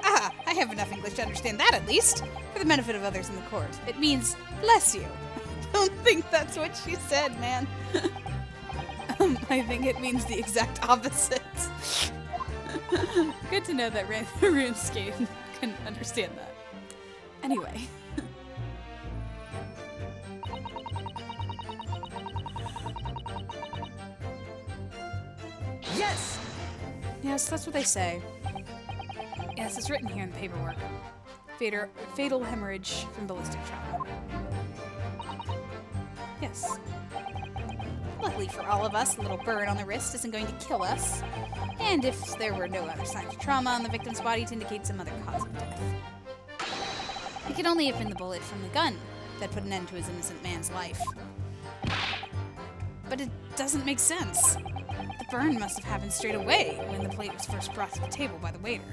Ah, I have enough English to understand that at least, for the benefit of others in the court. It means, bless you. Don't think that's what she said, man. I think it means the exact opposite. Good to know that RuneScape can understand that. Anyway. Yes! Yes, that's what they say. Yes, it's written here in the paperwork. Fatal hemorrhage from ballistic trauma. Yes. Luckily for all of us, a little burn on the wrist isn't going to kill us. And if there were no other signs of trauma on the victim's body to indicate some other cause of death. It could only have been the bullet from the gun that put an end to his innocent man's life. but it doesn't make sense. The burn must have happened straight away when the plate was first brought to the table by the waiter.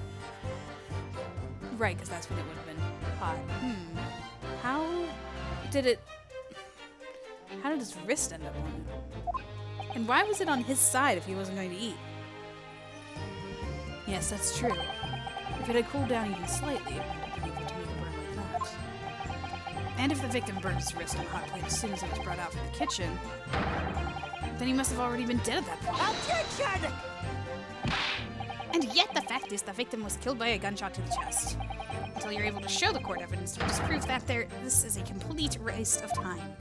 Right, because that's when it would have been hot. How did his wrist end up on it? And why was it on his side if he wasn't going to eat? Yes, that's true. If it had cooled down even slightly, it wouldn't have been able to make a burn like that. And if the victim burned his wrist on a hot plate as soon as it was brought out from the kitchen, then he must have already been dead at that point. Objection! And yet the fact is the victim was killed by a gunshot to the chest. Until you're able to show the court evidence to disprove that this is a complete waste of time.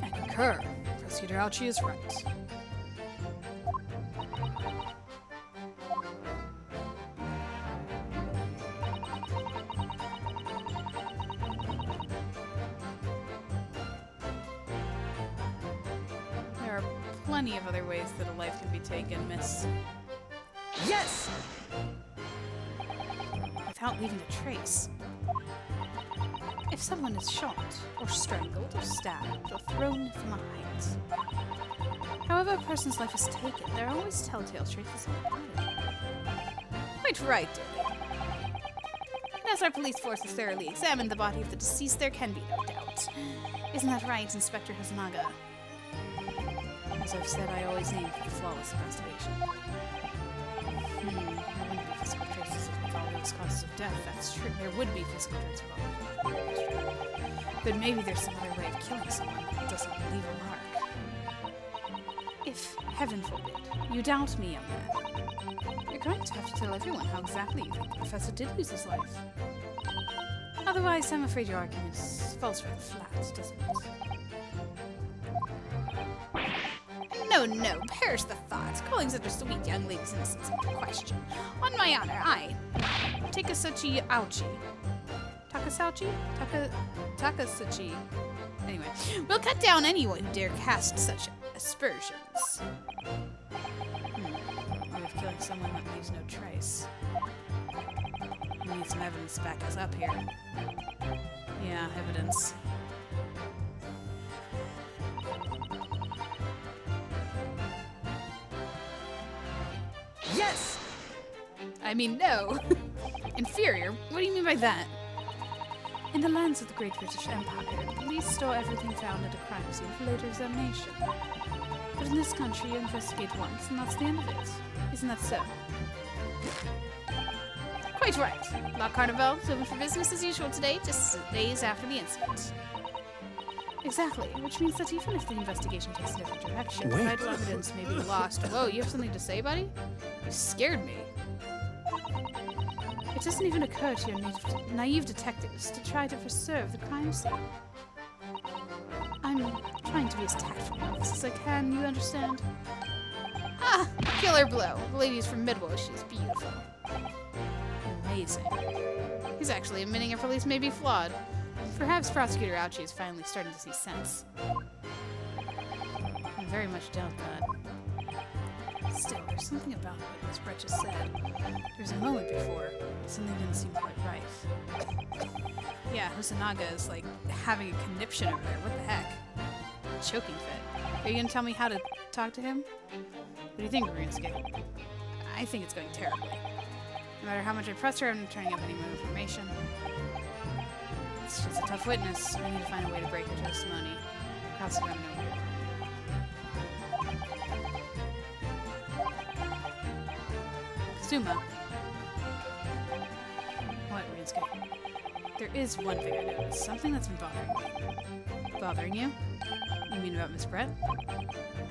I concur. Prosecutor Alchi is right. There are plenty of other ways that a life can be taken, miss. Yes! Without leaving a trace. If someone is shot, or strangled, or stabbed, or thrown from a height, however a person's life is taken, there are always telltale traces on the body. Quite right, Dilly. And as our police force has thoroughly examined the body of the deceased, there can be no doubt. Isn't that right, Inspector Hosonaga? As I've said, I always aim for the flawless investigation. There wouldn't be physical traces of all those causes of death, that's true. There would be physical traces of all those, that's true. But maybe there's some other way of killing someone that doesn't leave a mark. If, heaven forbid, you doubt me, young man, you're going to have to tell everyone how exactly you think the professor did lose his life. Otherwise, I'm afraid your argument falls rather flat, doesn't it? No, perish the thought. Calling such a sweet young lady's innocence into question. On my honor, I, Takasuchi Auchi. Takasuchi. Anyway, we'll cut down anyone who dare cast such aspersions. Way of killing someone that leaves no trace. We need some evidence to back us up here. Yeah, evidence. Yes! I mean, no. Inferior? What do you mean by that? In the lands of the Great British Empire, the police store everything found at a crime scene for later examination. But in this country, you investigate once, and that's the end of it. Isn't that so? Quite right. La Carnival is open for business as usual today, just days after the incident. Exactly, which means that even if the investigation takes a different direction, vital evidence may be lost. Whoa, you have something to say, buddy? You scared me. It doesn't even occur to your naive detectives to try to preserve the crime scene. I'm trying to be as tactful as I can, you understand? Ah, killer blow. The lady's from Midway, she's beautiful. Amazing. He's actually admitting her police may be flawed. Perhaps Prosecutor Auchi is finally starting to see sense. I very much doubt that. Still, there's something about what Miss Brett just said. There was a moment before, something didn't seem quite right. Yeah, Hosonaga is like having a conniption over there. What the heck? A choking fit. Are you gonna tell me how to talk to him? What do you think, RuneScape? I think it's going terribly. No matter how much I press her, I'm not turning up any more information. She's a tough witness. We need to find a way to break her testimony. How's it gonna know? Kazuma. What, RuneScape? There is one thing I noticed. Something that's been bothering me. Bothering you? You mean about Miss Brett?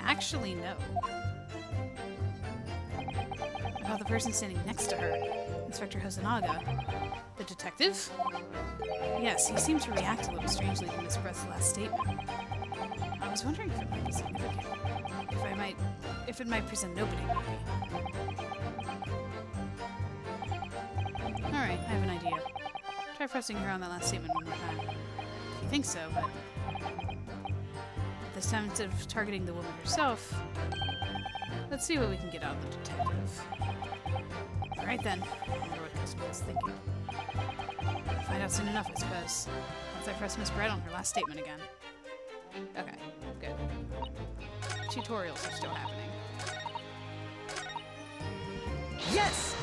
Actually, no. About the person standing next to her. Inspector Hosonaga. The detective? Yes, he seemed to react a little strangely to Miss Brett's last statement. I was wondering if it might be significant. If it might present nobody, maybe. Alright, I have an idea. Try pressing her on that last statement one more time. You think so, but this time instead of targeting the woman herself, let's see what we can get out of the detective. Alright then, I wonder what Kazuma is thinking. Find out soon enough, I suppose. Once I press Miss Brett on her last statement again. Okay, good. tutorials are still happening. Yes!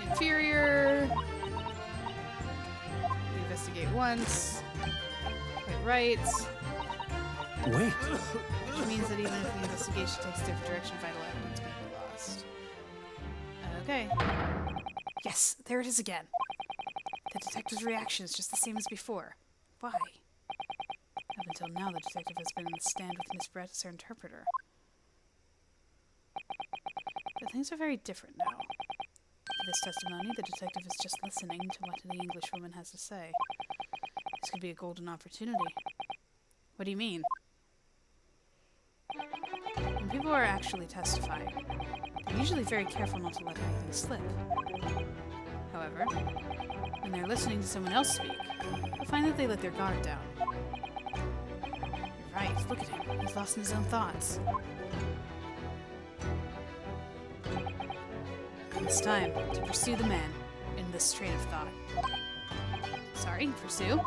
Inferior. Investigate once. Quite right. Wait. Which means that even if the investigation takes a different direction, vital evidence may be lost. Okay. Yes, there it is again. The detective's reaction is just the same as before. Why? Up until now, the detective has been in the stand with Miss Brett as her interpreter. But things are very different now. For this testimony, the detective is just listening to what the Englishwoman has to say. This could be a golden opportunity. What do you mean? When people are actually testifying, they're usually very careful not to let anything slip. However, when they're listening to someone else speak, you'll find that they let their guard down. You're right, look at him. He's lost in his own thoughts. It's time to pursue the man in this train of thought. Sorry, pursue?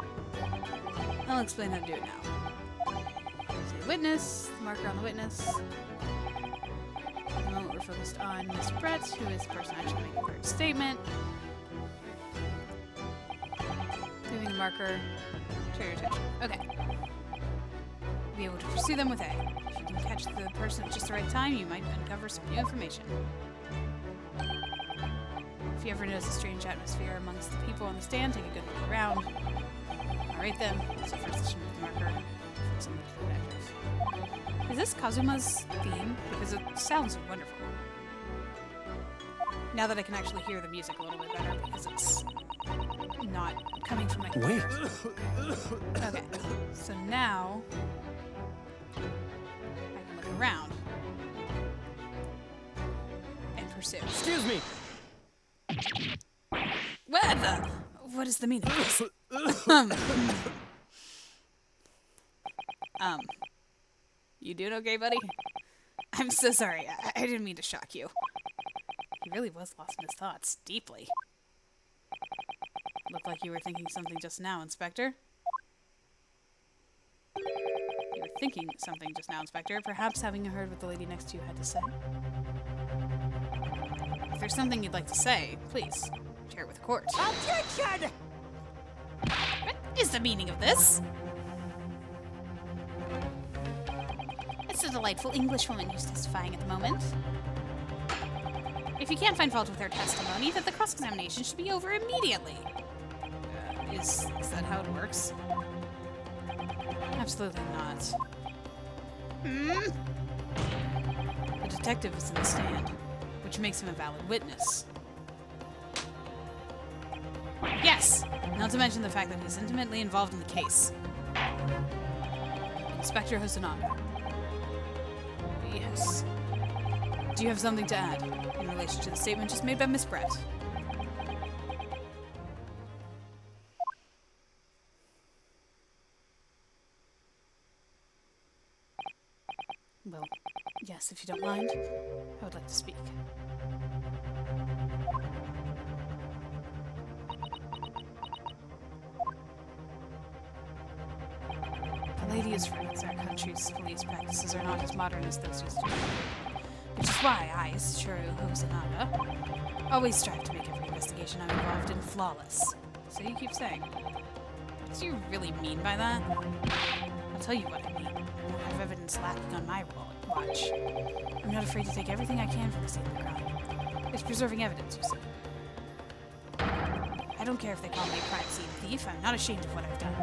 I'll explain how to do it now. See the witness, the marker on the witness. At the moment we're focused on Miss Brett, who is the person actually making the correct statement. Moving the marker to your attention. Okay. Be able to pursue them with A. If you can catch the person at just the right time, you might uncover some new information. If you ever notice a strange atmosphere amongst the people on the stand, take a good look around. Alright then, so first let's move the marker. Focus on the detective. Is this Kazuma's theme? Because it sounds wonderful. Now that I can actually hear the music a little bit better, because it's not coming from my computer. Wait. Okay, so now I can look around and pursue. Excuse me. What is the meaning of this? You doing okay, buddy? I'm so sorry. I didn't mean to shock you. He really was lost in his thoughts, deeply. Looked like you were thinking something just now, Inspector. You were thinking something just now, Inspector, perhaps having heard what the lady next to you had to say. If there's something you'd like to say, please, share it with the court. Objection! What is the meaning of this? It's a delightful Englishwoman who's testifying at the moment. If you can't find fault with her testimony, then the cross-examination should be over immediately. Is that how it works? Absolutely not. The detective is in the stand, which makes him a valid witness. Yes! Not to mention the fact that he's intimately involved in the case. Inspector Hosonaga. Yes. Do you have something to add in relation to the statement just made by Miss Brett? Well, yes, if you don't mind, I would like to speak. The lady is right. Our country's police practices are not as modern as those used to be. Which is why I, as Shiro Hosonaga, always strive to make every investigation I'm involved in flawless. So you keep saying. What do you really mean by that? I'll tell you what I mean. I won't have evidence lacking on my watch. I'm not afraid to take everything I can from the scene of the crime. It's preserving evidence, you see. I don't care if they call me a crime scene thief. I'm not ashamed of what I've done.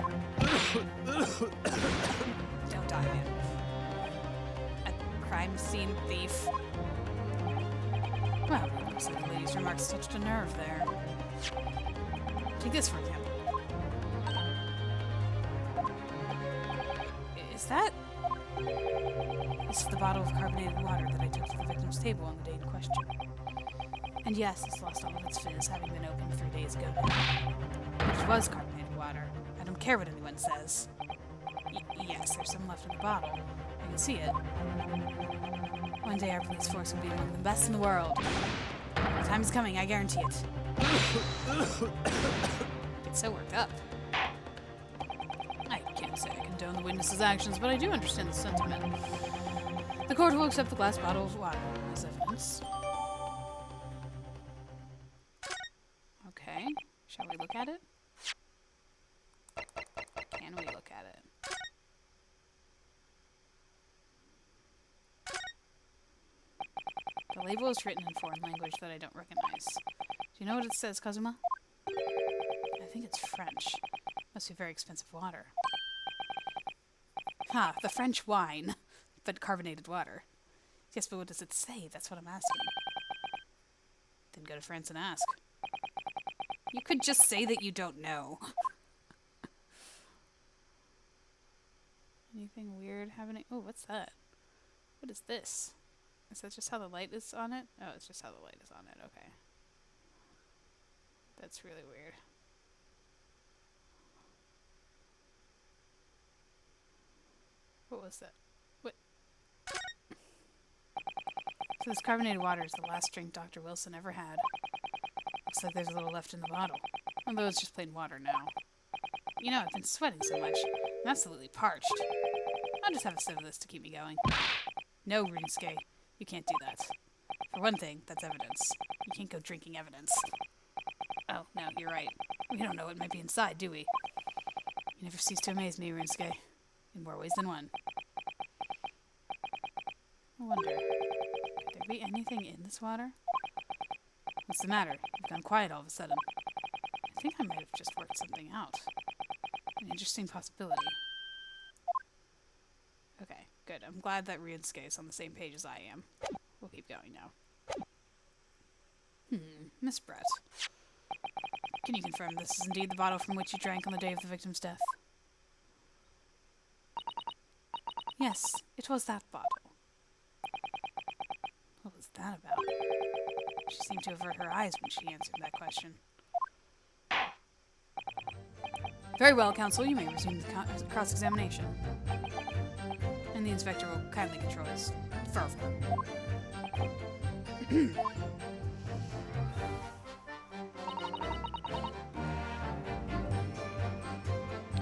Don't die, man. A crime scene thief. Well, looks like the lady's remarks touched a nerve there. Take this, for example. Is that... This is the bottle of carbonated water that I took to the victim's table on the day in question. And yes, it's lost all of its fizz, having been opened 3 days ago now. But it was carbonated water. I don't care what anyone says. Yes, there's some left in the bottle. I can see it. One day our police force will be among the best in the world. The time is coming, I guarantee it. I get so worked up. I can't say I condone condone the witness's actions, but I do understand the sentiment. The court will accept the glass bottle of water as evidence. Okay. Shall we look at it? Can we look at it? The label is written in foreign language that I don't recognize. Do you know what it says, Kazuma? I think it's French. Must be very expensive water. Ha, the French wine, but carbonated water. Yes, but what does it say? That's what I'm asking. Then go to France and ask. You could just say that you don't know. Anything weird happening? Oh, what's that? What is this? Is that just how the light is on it? Oh, it's just how the light is on it. Okay. That's really weird. What was that? What? So this carbonated water is the last drink Dr. Wilson ever had. Looks like there's a little left in the bottle. Although it's just plain water now. You know, I've been sweating so much. I'm absolutely parched. I'll just have a sip of this to keep me going. No, Runescape. You can't do that. For one thing, that's evidence. You can't go drinking evidence. Oh, no, you're right. We don't know what might be inside, do we? You never cease to amaze me, Runescape. In more ways than one. I wonder, could there be anything in this water? What's the matter? You've gone quiet all of a sudden. I think I might have just worked something out. An interesting possibility. Okay, good. I'm glad that Ryusuke is on the same page as I am. We'll keep going now. Miss Brett. Can you confirm this is indeed the bottle from which you drank on the day of the victim's death? Yes, it was that bottle. What was that about? She seemed to avert her eyes when she answered that question. Very well, counsel. You may resume the cross-examination. And the inspector will kindly control his fervor.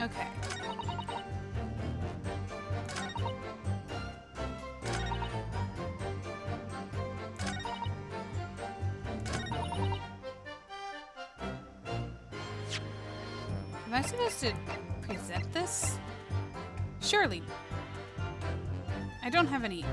Okay. Am I supposed to present this? Surely. I don't have any...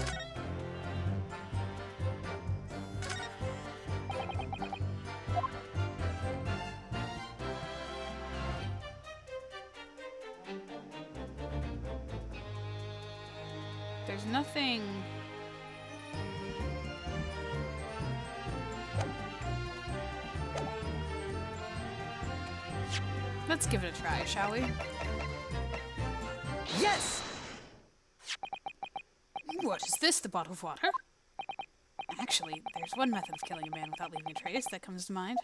There's nothing... Let's give it a try, shall we? Yes! What is this, the bottle of water? Actually, there's one method of killing a man without leaving a trace that comes to mind.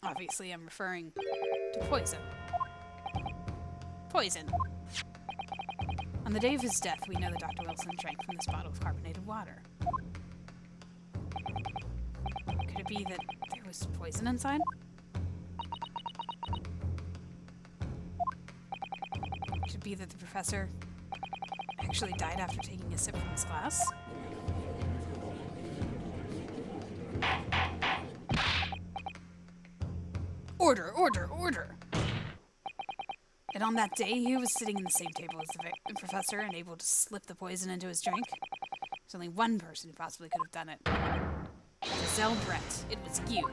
Obviously, I'm referring to poison. Poison. On the day of his death, we know that Dr. Wilson drank from this bottle of carbonated water. Could it be that there was poison inside? Could it be that the professor actually died after taking a sip from his glass? Order, order, order! And on that day, he was sitting in the same table as the professor and able to slip the poison into his drink. There's only one person who possibly could have done it. Giselle Brett. It was you.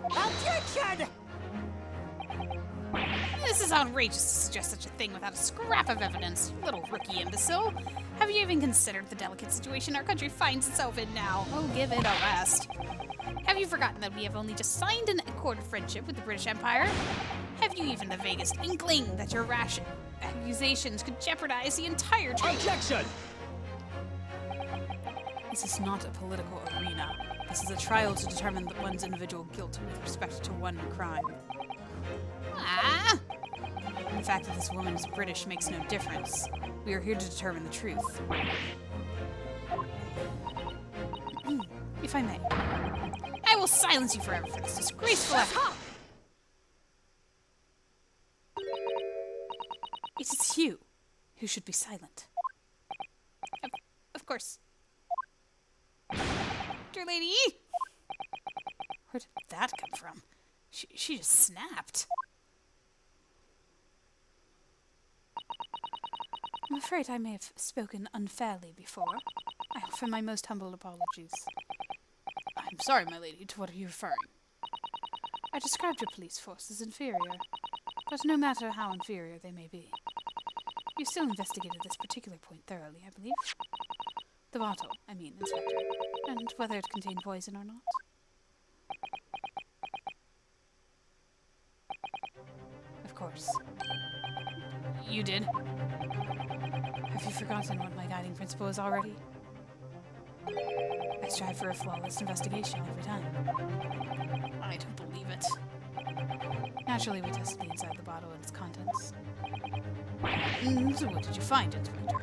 Objection! This is outrageous to suggest such a thing without a scrap of evidence, you little rookie imbecile. Have you even considered the delicate situation our country finds itself in now? Oh, give it a rest. Have you forgotten that we have only just signed an accord of friendship with the British Empire? Have you even the vaguest inkling that your rash accusations could jeopardize the entire treaty? Objection! This is not a political arena. This is a trial to determine one's individual guilt with respect to one crime. Ah! The fact that this woman is British makes no difference. We are here to determine the truth. If I may. I will will silence you forever for this disgraceful act. It is you who should be silent. Of course. Dear lady! Where did that come from? She just snapped. I'm afraid I may have spoken unfairly before. I offer my most humble apologies. I'm sorry, my lady. To what are you referring? I described your police force as inferior, but no matter how inferior they may be, you still investigated this particular point thoroughly, I believe. The bottle, I mean, Inspector, and whether it contained poison or not. Of course. You did? Have you forgotten what my guiding principle is already? I strive for a flawless investigation every time. I don't believe it. Naturally, we tested the inside of the bottle and its contents. So what did you find, Inspector?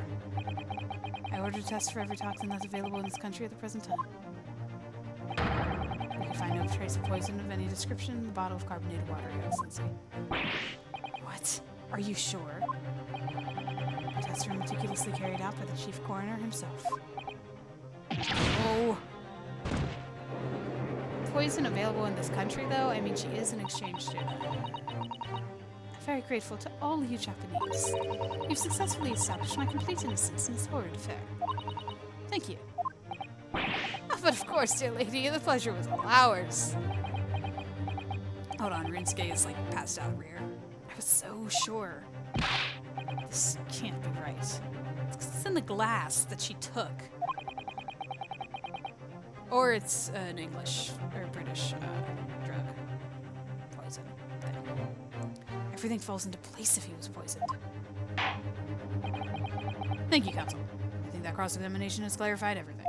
I ordered tests for every toxin that's available in this country at the present time. We could find no trace of poison of any description in the bottle of carbonated water, Your Excellency. What? Are you sure? The tests were meticulously carried out by the chief coroner himself. Oh. Poison available in this country, though? I mean, she is an exchange student. I'm very grateful to all you Japanese. You've successfully established my complete innocence in this horrid affair. Thank you. But of course, dear lady, the pleasure was all ours. Hold on, Rinsuke is like passed out rear. I was so sure. This can't be right. It's in the glass that she took. Or it's an English or British drug. Poison thing. Everything falls into place if he was poisoned. Thank you, counsel. I think that cross-examination has clarified everything.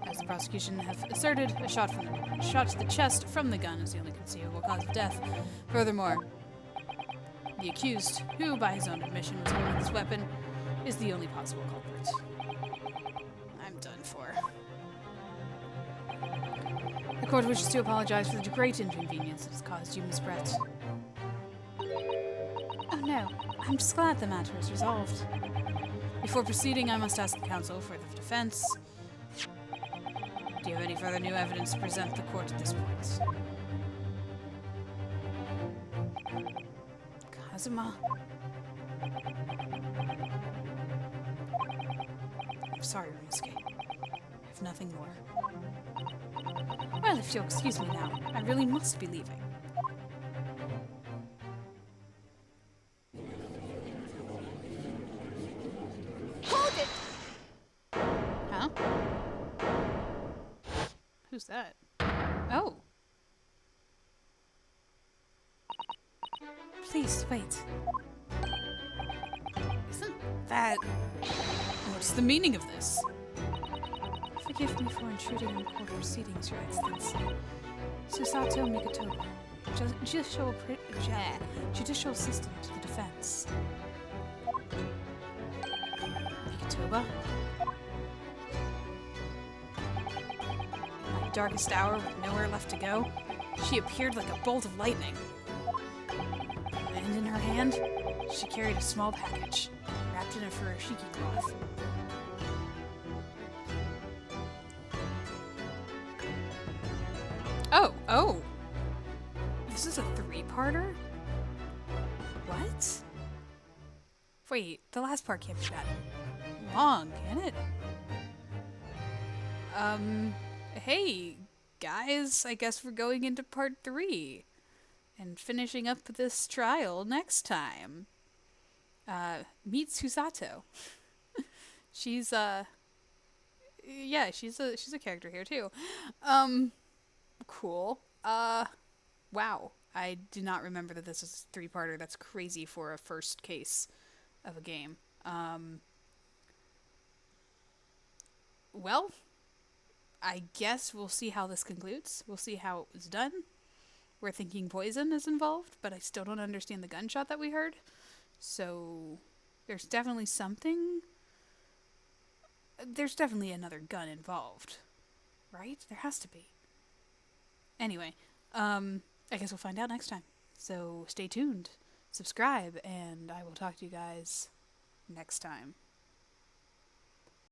As the prosecution have asserted, a shot to the chest from the gun is the only conceivable cause of death. Furthermore, the accused, who by his own admission was holding this weapon, is the only possible culprit. I'm done for. The court wishes to apologize for the great inconvenience it has caused you, Miss Brett. Oh no, I'm just glad the matter is resolved. Before proceeding, I must ask the counsel for the defense. Do you have any further new evidence to present the court at this point? Kazuma. I'm sorry, Rinsuke. I have nothing more. Well, if you'll excuse me now, I really must be leaving. Hold it! Huh? Who's that? Oh. Please, wait. Isn't that... What's the meaning of this? Forgive me for intruding on court proceedings, Your Excellency. Susato Mikotoba, judicial assistant to the defense. Mikotoba? In my darkest hour with nowhere left to go, she appeared like a bolt of lightning. And in her hand, she carried a small package, wrapped in a furoshiki cloth. Oh! This is a three-parter? What? Wait, the last part can't be that long, can it? Hey, guys, I guess we're going into part 3. And finishing up this trial next time. Meet Susato. She's, yeah, she's a character here, too. Cool. Wow. I do not remember that this is a 3-parter. That's crazy for a first case of a game. Well, I guess we'll see how this concludes. We'll see how it was done. We're thinking poison is involved, but I still don't understand the gunshot that we heard. So, there's definitely something. There's definitely another gun involved. Right? There has to be. Anyway, I guess we'll find out next time. So stay tuned, subscribe, and I will talk to you guys next time.